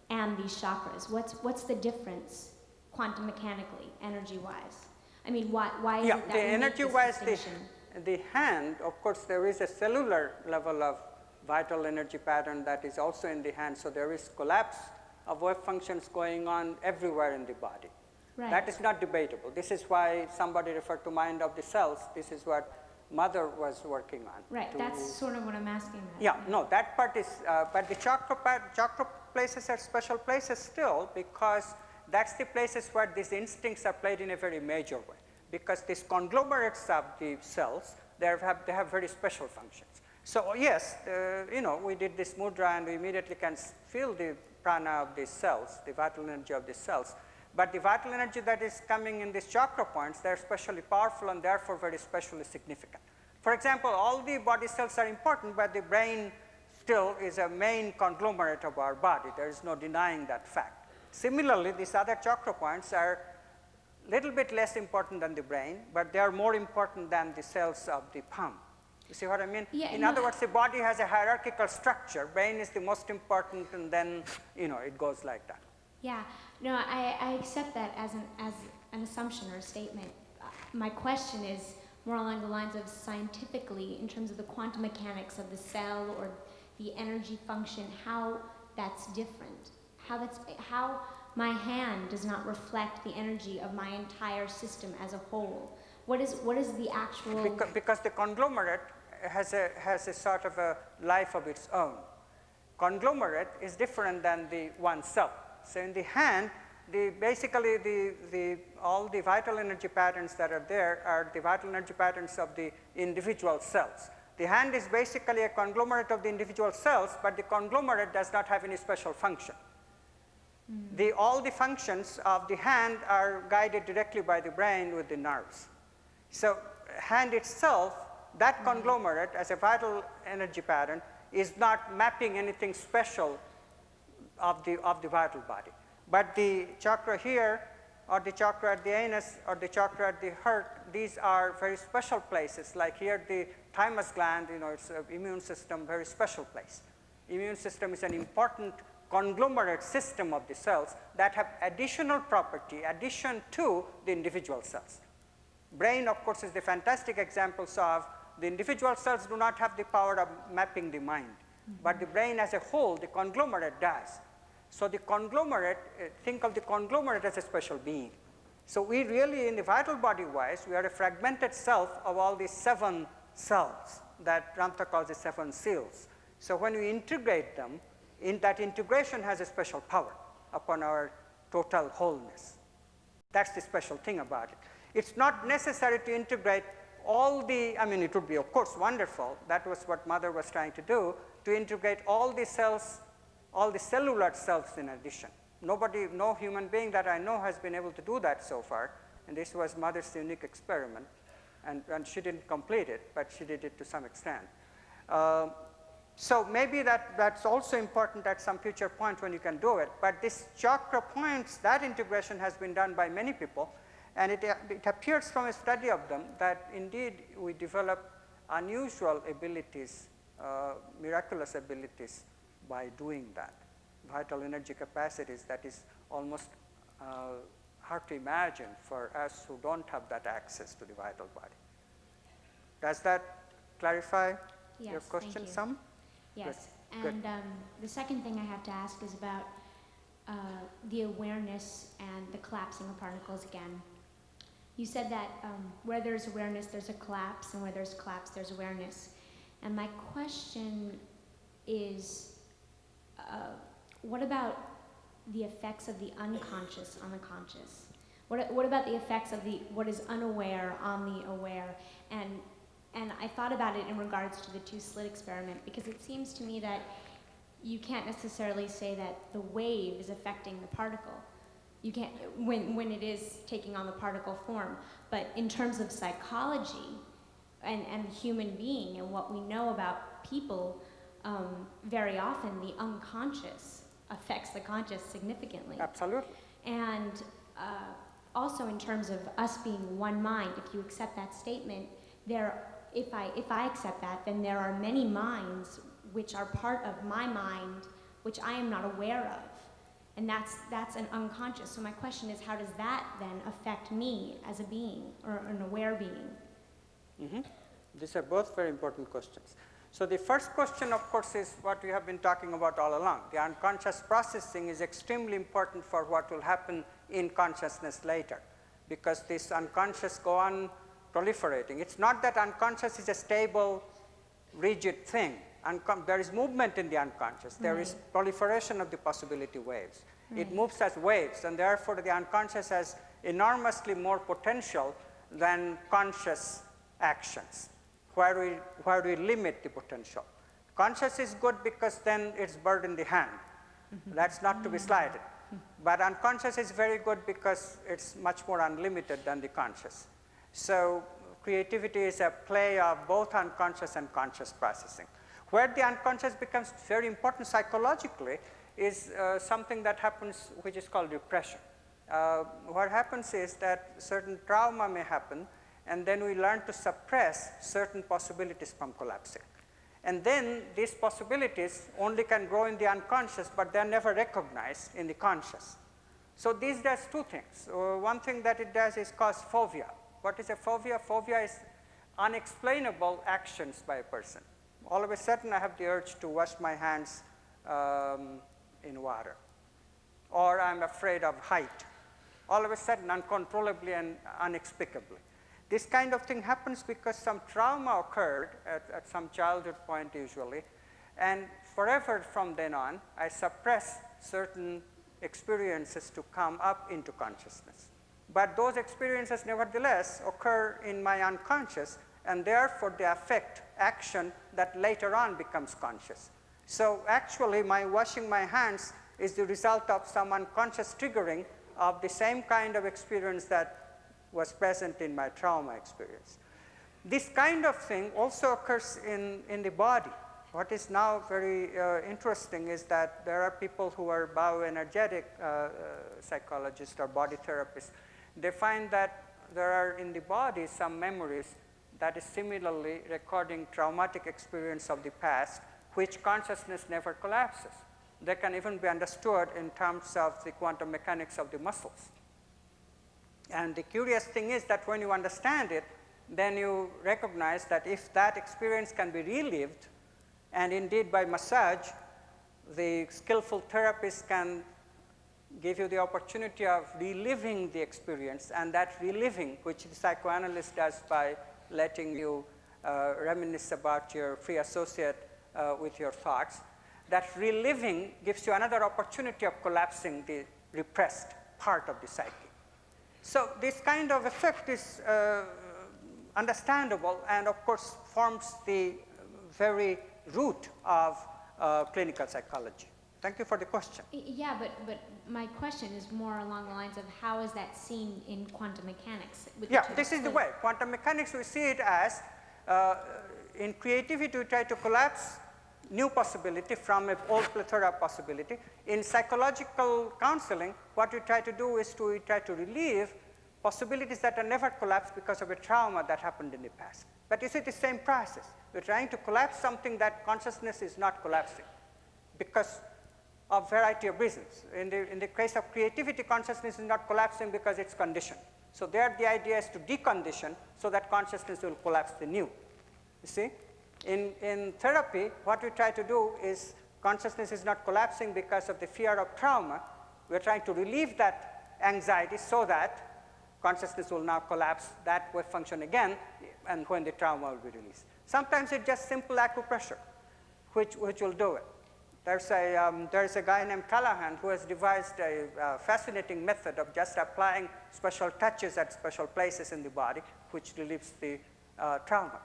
and these chakras? What's the difference quantum mechanically, energy-wise? I mean, why is it that the we make this energy-wise, distinction? the hand, of course, there is a cellular level of vital energy pattern that is also in the hand, so there is collapse of wave functions going on everywhere in the body. Right. That is not debatable. This is why somebody referred to mind of the cells. This is what Mother was working on. Right, that's sort of what I'm asking. Yeah, no, that part is, but the chakra places are special places still, because that's the places where these instincts are played in a very major way. Because these conglomerates of the cells, they have very special functions. So yes, we did this mudra and we immediately can feel the prana of these cells, the vital energy of these cells. But the vital energy that is coming in these chakra points, they're especially powerful and therefore very specially significant. For example, all the body cells are important, but the brain still is a main conglomerate of our body. There is no denying that fact. Similarly, these other chakra points are a little bit less important than the brain, but they are more important than the cells of the palm. You see what I mean? Yeah, in other words, the body has a hierarchical structure. Brain is the most important, and then it goes like that. Yeah, no, I accept that as an assumption or a statement. My question is more along the lines of scientifically, in terms of the quantum mechanics of the cell or the energy function, how that's different. How my hand does not reflect the energy of my entire system as a whole. What is the actual? Because the conglomerate has a sort of a life of its own. Conglomerate is different than the one cell. So in the hand, basically all the vital energy patterns that are there are the vital energy patterns of the individual cells. The hand is basically a conglomerate of the individual cells, but the conglomerate does not have any special function. All the functions of the hand are guided directly by the brain with the nerves. So hand itself, that conglomerate as a vital energy pattern is not mapping anything special of the vital body. But the chakra here, or the chakra at the anus, or the chakra at the heart, these are very special places. Like here, the thymus gland, it's an immune system, very special place. Immune system is an important conglomerate system of the cells that have additional property, addition to the individual cells. Brain, of course, is the fantastic examples of the individual cells do not have the power of mapping the mind, but the brain as a whole, the conglomerate does. So the conglomerate, think of the conglomerate as a special being. So we really, in the vital body wise, we are a fragmented self of all these 7 cells that Ramtha calls the 7 seals. So when we integrate them, that integration has a special power upon our total wholeness. That's the special thing about it. It's not necessary to integrate all the, it would be of course wonderful, that was what Mother was trying to do, to integrate all the cells, all the cellular cells in addition. No human being that I know has been able to do that so far, and this was Mother's unique experiment, and she didn't complete it, but she did it to some extent. So maybe that's also important at some future point when you can do it, but this chakra points, that integration has been done by many people, and it appears from a study of them that indeed we develop unusual abilities, miraculous abilities by doing that. Vital energy capacities that is almost hard to imagine for us who don't have that access to the vital body. Does that clarify your question thank you. some? Yes, Good. and the second thing I have to ask is about the awareness and the collapsing of particles again. You said that where there's awareness, there's a collapse, and where there's collapse, there's awareness. And my question is, what about the effects of the unconscious on the conscious? What about the effects of what is unaware on the aware? And I thought about it in regards to the 2-slit experiment, because it seems to me that you can't necessarily say that the wave is affecting the particle. You can't, when it is taking on the particle form. But in terms of psychology and the human being and what we know about people, very often the unconscious affects the conscious significantly. Absolutely. And also in terms of us being one mind, if you accept that statement, if I accept that, then there are many minds which are part of my mind, which I am not aware of. And that's an unconscious. So my question is, how does that then affect me as a being, or an aware being? These are both very important questions. So the first question, of course, is what we have been talking about all along. The unconscious processing is extremely important for what will happen in consciousness later, because this unconscious go on proliferating. It's not that unconscious is a stable, rigid thing. There is movement in the unconscious. There is proliferation of the possibility waves. It moves as waves, and therefore the unconscious has enormously more potential than conscious actions, where we limit the potential. Conscious is good because then it's bird in the hand. That's not to be slighted. But unconscious is very good because it's much more unlimited than the conscious. So creativity is a play of both unconscious and conscious processing. Where the unconscious becomes very important psychologically is something that happens which is called repression. What happens is that certain trauma may happen, and then we learn to suppress certain possibilities from collapsing. And then these possibilities only can grow in the unconscious, but they are never recognized in the conscious. So this does 2 things. One thing that it does is cause phobia. What is a phobia? Phobia is unexplainable actions by a person. All of a sudden I have the urge to wash my hands in water, or I'm afraid of height. All of a sudden, uncontrollably and inexplicably. This kind of thing happens because some trauma occurred at some childhood point usually, and forever from then on, I suppress certain experiences to come up into consciousness. But those experiences nevertheless occur in my unconscious, and therefore they affect action that later on becomes conscious. So actually, my washing my hands is the result of some unconscious triggering of the same kind of experience that was present in my trauma experience. This kind of thing also occurs in the body. What is now very interesting is that there are people who are bioenergetic psychologists or body therapists. They find that there are in the body some memories that is similarly recording traumatic experience of the past, which consciousness never collapses. They can even be understood in terms of the quantum mechanics of the muscles. And the curious thing is that when you understand it, then you recognize that if that experience can be relived, and indeed by massage, the skillful therapist can give you the opportunity of reliving the experience, and that reliving, which the psychoanalyst does by letting you reminisce about your free associate with your thoughts, that reliving gives you another opportunity of collapsing the repressed part of the psyche. So this kind of effect is understandable and of course forms the very root of clinical psychology. Thank you for the question. Yeah, but my question is more along the lines of how is that seen in quantum mechanics? Yeah, this is the way. Quantum mechanics, we see it as, in creativity, we try to collapse new possibility from an old plethora of possibility. In psychological counseling, what we try to do is we try to relieve possibilities that are never collapsed because of a trauma that happened in the past. But you see the same process. We're trying to collapse something that consciousness is not collapsing because of variety of reasons. In the case of creativity, consciousness is not collapsing because it's conditioned. So there the idea is to decondition so that consciousness will collapse the new. You see? In therapy, what we try to do is consciousness is not collapsing because of the fear of trauma. We're trying to relieve that anxiety so that consciousness will now collapse that wave function again, and when the trauma will be released. Sometimes it's just simple acupressure, which will do it. There's a guy named Callahan who has devised a fascinating method of just applying special touches at special places in the body, which relieves the trauma.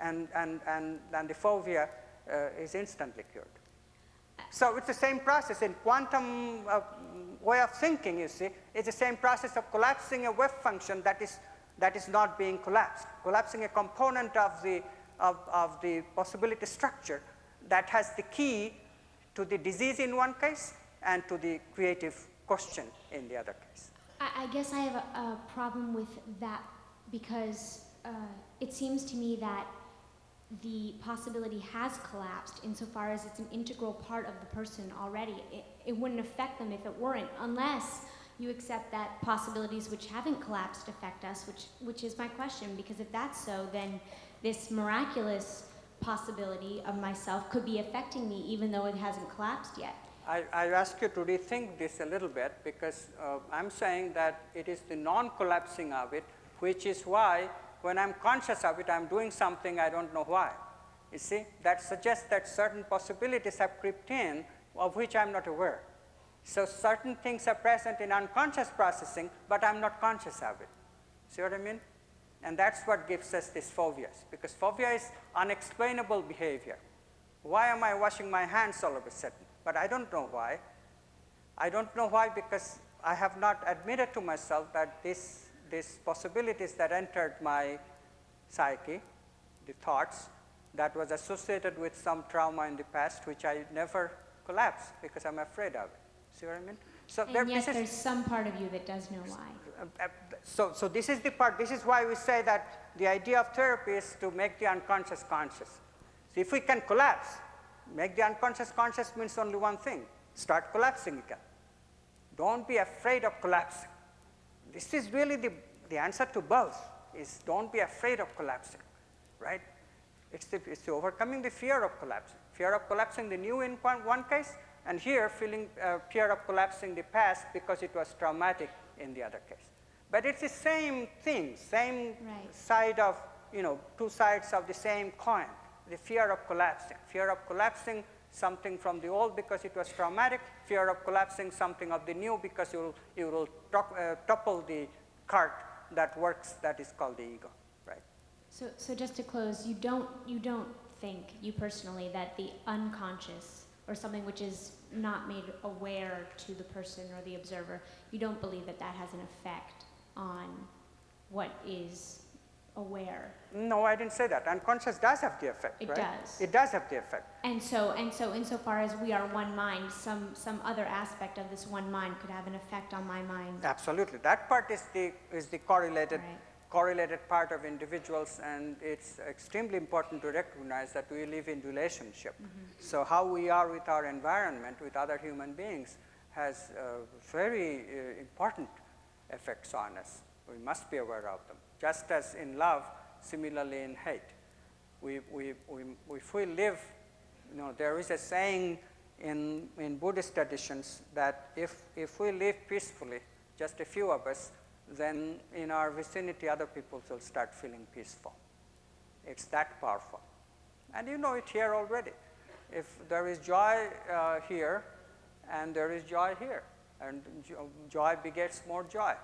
And the phobia is instantly cured. So it's the same process. In quantum way of thinking, you see, it's the same process of collapsing a wave function that is not being collapsed, collapsing a component of the possibility structure that has the key to the disease in one case and to the creative question in the other case. I guess I have a problem with that because it seems to me that the possibility has collapsed insofar as it's an integral part of the person already. It wouldn't affect them if it weren't, unless you accept that possibilities which haven't collapsed affect us, which is my question, because if that's so, then this miraculous possibility of myself could be affecting me even though it hasn't collapsed yet. I ask you to rethink this a little bit because I'm saying that it is the non-collapsing of it, which is why when I'm conscious of it, I'm doing something I don't know why. You see, that suggests that certain possibilities have crept in of which I'm not aware. So certain things are present in unconscious processing, but I'm not conscious of it. See what I mean? And that's what gives us these phobias, because phobia is unexplainable behavior. Why am I washing my hands all of a sudden? But I don't know why. I don't know why because I have not admitted to myself that these possibilities that entered my psyche, the thoughts, that was associated with some trauma in the past, which I never collapsed because I'm afraid of it. See what I mean? So and yet there's some part of you that does know why. So this is the part, this is why we say that the idea of therapy is to make the unconscious conscious. So if we can collapse, make the unconscious conscious means only one thing, start collapsing again. Don't be afraid of collapsing. This is really the answer to both, is don't be afraid of collapsing, right? It's the overcoming the fear of collapsing the new in one case, and here feeling fear of collapsing the past because it was traumatic in the other case. But it's the same thing, same side of, two sides of the same coin, the fear of collapsing something from the old because it was traumatic, fear of collapsing something of the new because you will topple the cart that works, that is called the ego, right? So just to close, you don't think, you personally, that the unconscious, or something which is not made aware to the person or the observer, you don't believe that that has an effect on what is aware? No, I didn't say that. Unconscious does have the effect, It right? does. It does have the effect. And so insofar as we are one mind, some other aspect of this one mind could have an effect on my mind. Absolutely. That part is the correlated Right. correlated part of individuals, and it's extremely important to recognize that we live in relationship. So how we are with our environment, with other human beings, has very important effects on us. We must be aware of them. Just as in love, similarly in hate. If we live, there is a saying in Buddhist traditions that if we live peacefully, just a few of us, then in our vicinity other people will start feeling peaceful. It's that powerful. And you know it here already. If there is joy here, and there is joy here, and joy begets more joy.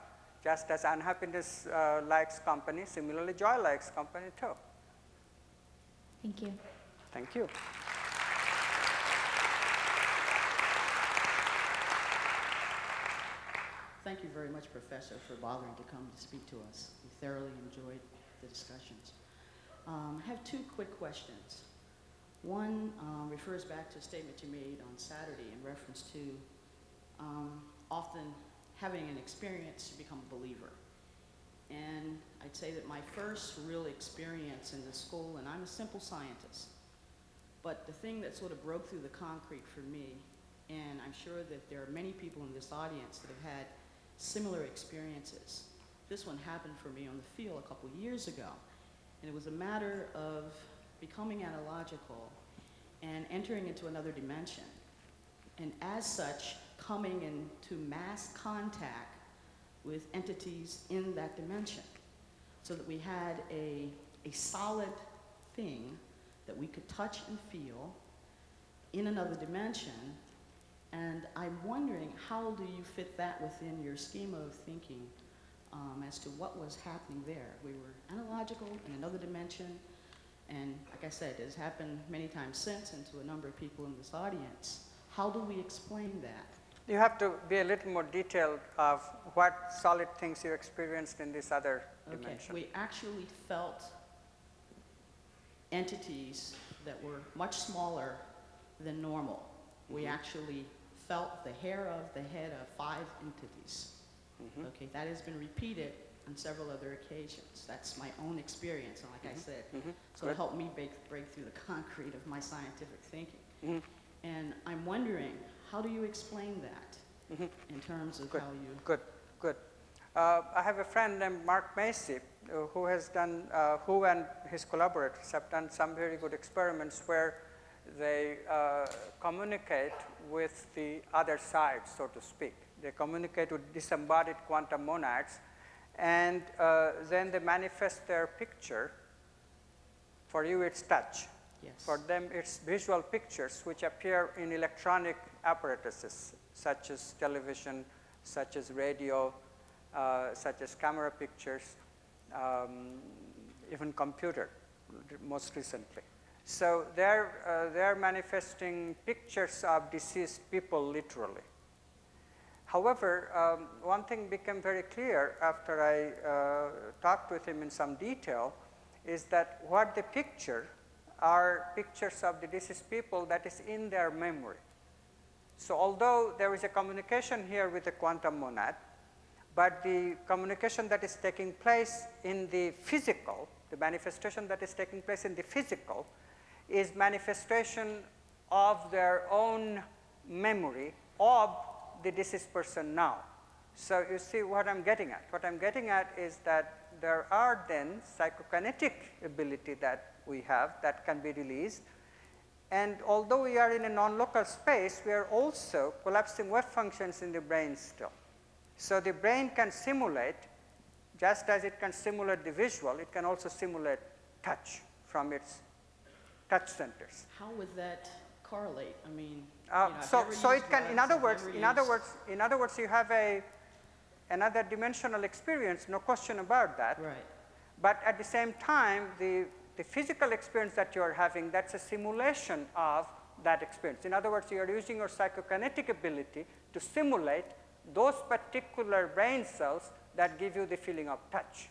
Just as unhappiness likes company, similarly joy likes company too. Thank you. Thank you. Thank you very much, Professor, for bothering to come to speak to us. We thoroughly enjoyed the discussions. I have two quick questions. One refers back to a statement you made on Saturday in reference to often having an experience to become a believer. And I'd say that my first real experience in the school, and I'm a simple scientist, but the thing that sort of broke through the concrete for me, and I'm sure that there are many people in this audience that have had similar experiences. This one happened for me on the field a couple years ago, and it was a matter of becoming analogical and entering into another dimension, and as such, coming into mass contact with entities in that dimension, so that we had a solid thing that we could touch and feel in another dimension. And I'm wondering, how do you fit that within your schema of thinking as to what was happening there? We were analogical in another dimension, and like I said, it has happened many times since, and to a number of people in this audience. How do we explain that? You have to be a little more detailed of what solid things you experienced in this other dimension. We actually felt entities that were much smaller than normal. We actually felt the hair of the head of 5 entities. Okay, that has been repeated on several other occasions. That's my own experience, and like I said, so it helped me break through the concrete of my scientific thinking. And I'm wondering, how do you explain that in terms of how you... Good. I have a friend named Mark Macy who has done, who and his collaborators have done some very good experiments where they communicate with the other side, so to speak. They communicate with disembodied quantum monads, and then they manifest their picture. For you, it's touch. Yes. For them, it's visual pictures which appear in electronic apparatuses, such as television, such as radio, such as camera pictures, even computer, most recently. So they're manifesting pictures of deceased people literally. However, one thing became very clear after I talked with him in some detail is that what they picture are pictures of the deceased people that is in their memory. So although there is a communication here with a quantum monad, but the communication that is taking place in the physical, the manifestation that is taking place in the physical, is manifestation of their own memory of the deceased person now. So you see what I'm getting at. What I'm getting at is that there are then psychokinetic ability that we have that can be released. And although we are in a non-local space, we are also collapsing wave functions in the brain still. So the brain can simulate, just as it can simulate the visual, it can also simulate touch from its touch centers. How would that correlate? I mean, so it can, in other words, you have another dimensional experience, no question about that. Right. But at the same time, the physical experience that you are having, that's a simulation of that experience. In other words, you are using your psychokinetic ability to simulate those particular brain cells that give you the feeling of touch.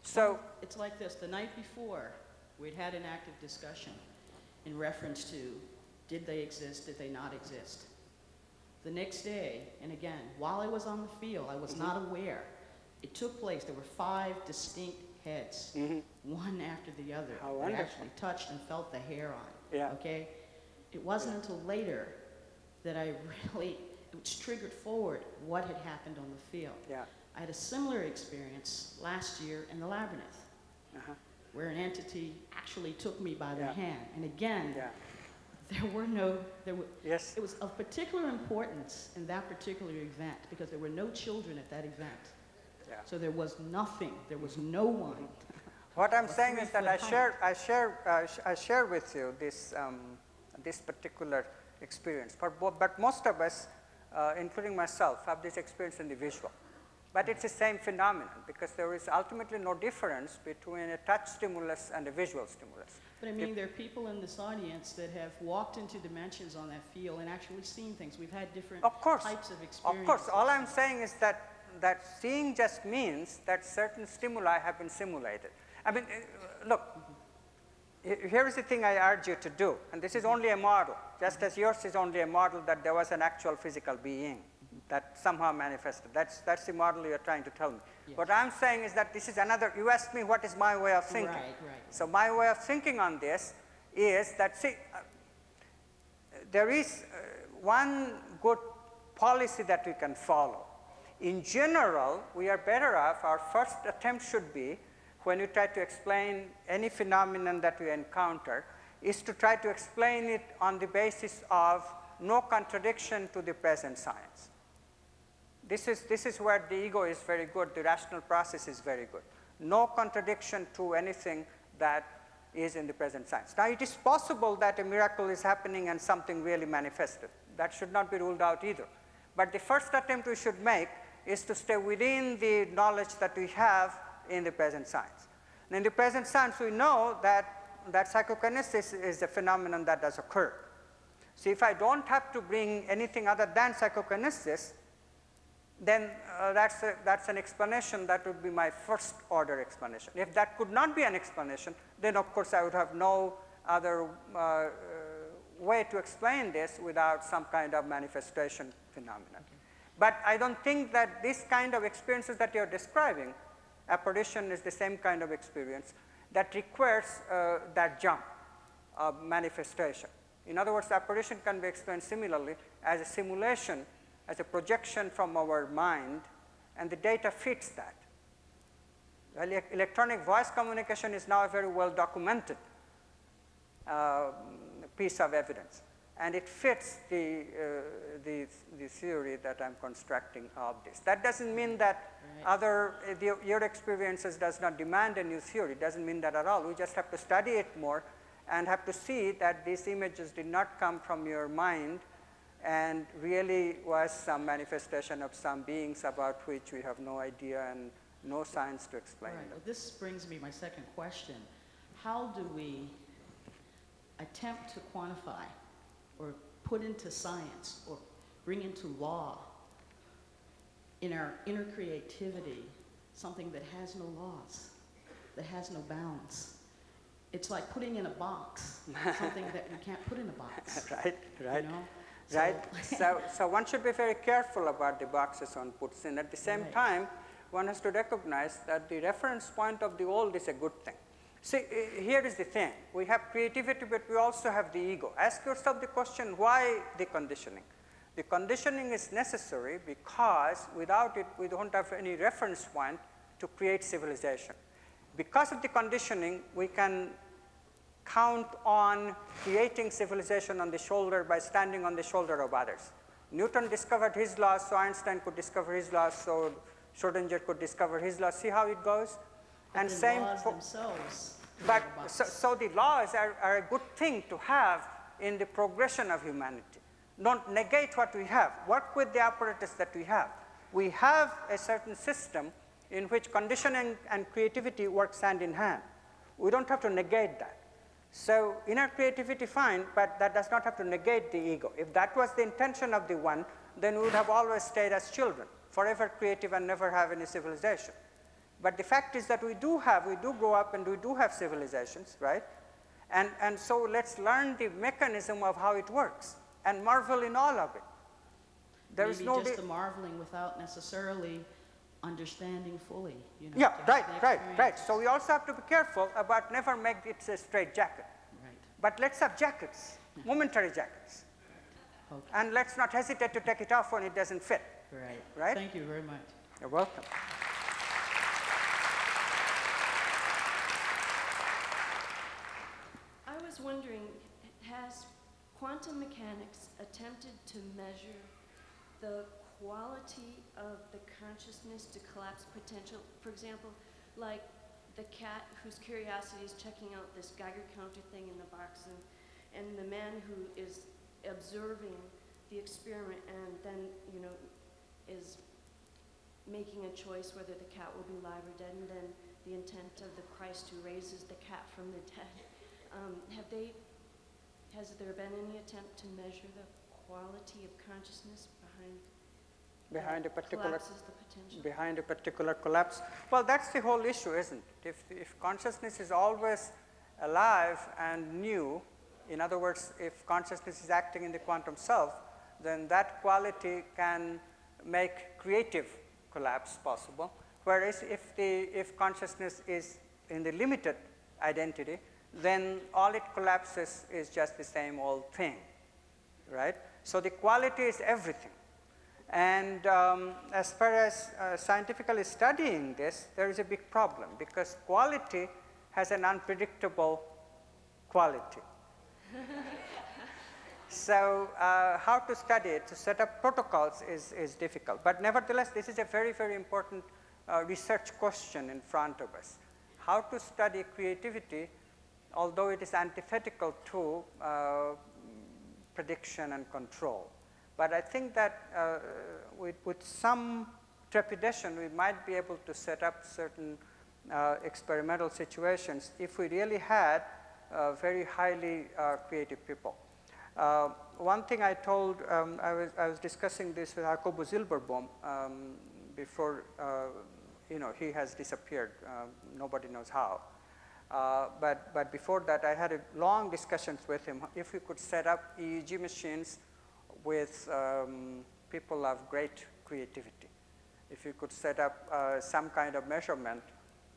So well, it's like this. The night before, we'd had an active discussion in reference to, did they exist, did they not exist? The next day, and again, while I was on the field, I was not aware. It took place. There were 5 distinct heads, one after the other. How I wonderful. actually touched and felt the hair on it. Yeah. Okay? It wasn't until later that I really, it was triggered forward what had happened on the field. yeah. I had a similar experience last year in the labyrinth, where an entity actually took me by the Yeah. hand. And again, Yeah. Yes. it was of particular importance in that particular event because there were no children at that event. Yeah. So there was nothing, there was no one. What I'm saying is that 3-foot I share with you this, this particular experience. But most of us, including myself, have this experience in the visual. But it's the same phenomenon because there is ultimately no difference between a touch stimulus and a visual stimulus. But I mean, there are people in this audience that have walked into dimensions on that field and actually seen things. We've had different types of experiences. Of course. All I'm saying is that seeing just means that certain stimuli have been simulated. I mean, look, here is the thing I urge you to do, and this is only a model, just as yours is only a model that there was an actual physical being that somehow manifested. That's the model you're trying to tell me. Yes. What I'm saying is that this is another, you asked me what is my way of thinking. Right. So my way of thinking on this is that, see, there is one good policy that we can follow. In general, we are better off, our first attempt should be, when you try to explain any phenomenon that we encounter, is to try to explain it on the basis of no contradiction to the present science. This is where the ego is very good, the rational process is very good. No contradiction to anything that is in the present science. Now, it is possible that a miracle is happening and something really manifested. That should not be ruled out either. But the first attempt we should make is to stay within the knowledge that we have in the present science. And in the present science, we know that psychokinesis is a phenomenon that does occur. So if I don't have to bring anything other than psychokinesis, then that's an explanation that would be my first order explanation. If that could not be an explanation, then of course I would have no other way to explain this without some kind of manifestation phenomenon. But I don't think that this kind of experiences that you're describing, apparition is the same kind of experience that requires that jump of manifestation. In other words, apparition can be explained similarly as a simulation, as a projection from our mind, and the data fits that. Well, electronic voice communication is now a very well documented piece of evidence, and it fits the theory that I'm constructing of this. That doesn't mean that your experiences does not demand a new theory. It doesn't mean that at all. We just have to study it more and have to see that these images did not come from your mind and really was some manifestation of some beings about which we have no idea and no science to explain them. Well, this brings me to my second question. How do we attempt to quantify or put into science or bring into law in our inner creativity something that has no laws, that has no bounds? It's like putting in a box something that we can't put in a box. Right. You know? Right. So one should be very careful about the boxes one puts in. At the same time, one has to recognize that the reference point of the old is a good thing. See, here is the thing. We have creativity, but we also have the ego. Ask yourself the question, why the conditioning? The conditioning is necessary because without it, we don't have any reference point to create civilization. Because of the conditioning, we can count on creating civilization on the shoulder by standing on the shoulder of others. Newton discovered his laws, so Einstein could discover his laws, so Schrodinger could discover his laws. See how it goes? But And the same laws for, themselves. but so the laws are a good thing to have in the progression of humanity. Don't negate what we have. Work with the apparatus that we have. We have a certain system in which conditioning and creativity works hand in hand. We don't have to negate that. So inner creativity, fine, but that does not have to negate the ego. If that was the intention of the one, then we would have always stayed as children, forever creative and never have any civilization. But the fact is that we do grow up and we do have civilizations, right? And so let's learn the mechanism of how it works and marvel in all of it. There is Maybe just the marveling without necessarily understanding fully. You know, yeah, to have the right. experience. So we also have to be careful about never make it a straight jacket. Right. But let's have jackets, momentary jackets. Okay. And let's not hesitate to take it off when it doesn't fit. Right. Right? Thank you very much. You're welcome. I was wondering, has quantum mechanics attempted to measure the quality of the consciousness to collapse potential? For example, like the cat whose curiosity is checking out this Geiger counter thing in the box, and the man who is observing the experiment and then, you know, is making a choice whether the cat will be live or dead, and then the intent of the Christ who raises the cat from the dead. Has there been any attempt to measure the quality of consciousness behind a particular collapses the potential? Behind a particular collapse? Well, that's the whole issue, isn't it? If consciousness is always alive and new, in other words, if consciousness is acting in the quantum self, then that quality can make creative collapse possible. Whereas if consciousness is in the limited identity, then all it collapses is just the same old thing, right? So the quality is everything. And as far as scientifically studying this, there is a big problem because quality has an unpredictable quality. So how to study it, to set up protocols is difficult. But nevertheless, this is a very, very important research question in front of us. How to study creativity, although it is antithetical to prediction and control. But I think that with some trepidation, we might be able to set up certain experimental situations if we really had very highly creative people. One thing I told, I was discussing this with Jacobo Zilberbaum before, you know, he has disappeared. Nobody knows how. But before that, I had a long discussions with him if we could set up EEG machines with people of great creativity. If you could set up some kind of measurement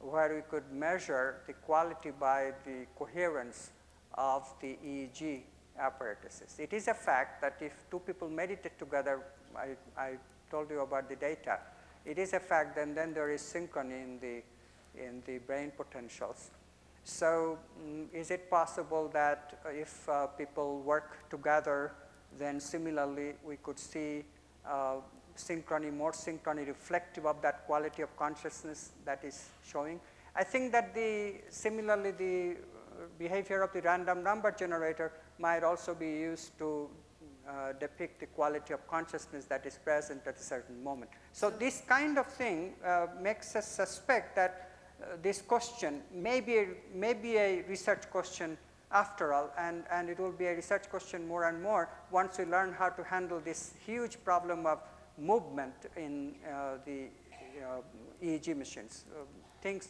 where we could measure the quality by the coherence of the EEG apparatuses. It is a fact that if two people meditate together, I told you about the data, it is a fact and then there is synchrony in the brain potentials. So is it possible that if people work together, then similarly we could see synchrony, more synchrony reflective of that quality of consciousness that is showing? I think that similarly the behavior of the random number generator might also be used to depict the quality of consciousness that is present at a certain moment. So this kind of thing makes us suspect that this question may be a research question after all, and it will be a research question more and more once we learn how to handle this huge problem of movement in the EEG machines.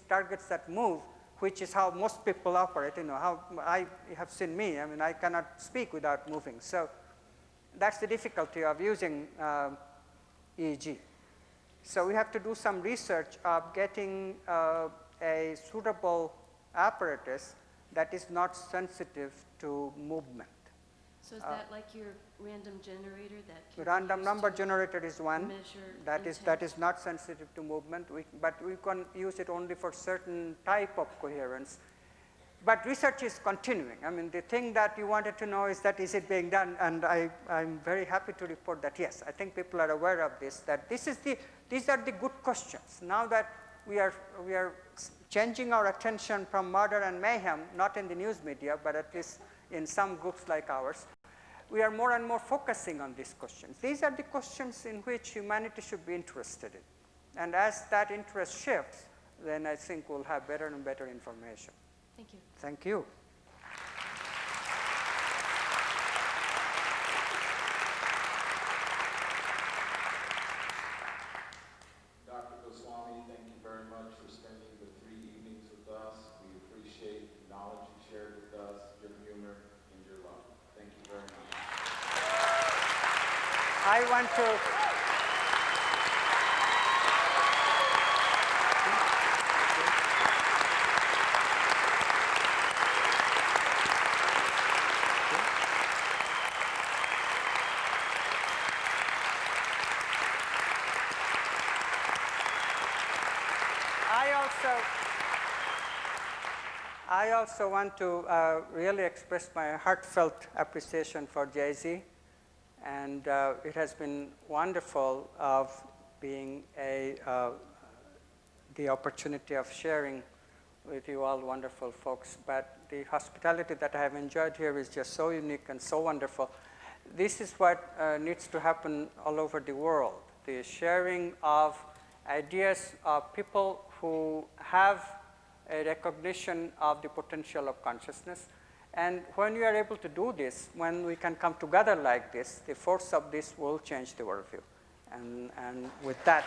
Targets that move, which is how most people operate. You know, how I have seen me. I mean, I cannot speak without moving. So that's the difficulty of using EEG. So we have to do some research of getting a suitable apparatus that is not sensitive to movement. So is that like your random generator that can random number generator is one that intent? is not sensitive to movement, but we can use it only for certain type of coherence. But research is continuing. I mean, the thing that you wanted to know is that is it being done, and I'm very happy to report that yes, I think people are aware of this, that these are the good questions. Now that we are changing our attention from murder and mayhem, not in the news media, but at least in some groups like ours, we are more and more focusing on these questions. These are the questions in which humanity should be interested in. And as that interest shifts, then I think we'll have better and better information. Thank you. Thank you. Dr. Goswami, thank you very much for spending the 3 evenings with us. We appreciate the knowledge you shared with us, your humor, and your love. Thank you very much. I want to I also want to really express my heartfelt appreciation for Jay-Z, and it has been wonderful of being the opportunity of sharing with you all wonderful folks. But the hospitality that I have enjoyed here is just so unique and so wonderful. This is what needs to happen all over the world, the sharing of ideas of people who have a recognition of the potential of consciousness. And when we are able to do this, when we can come together like this, the force of this will change the worldview. And with that,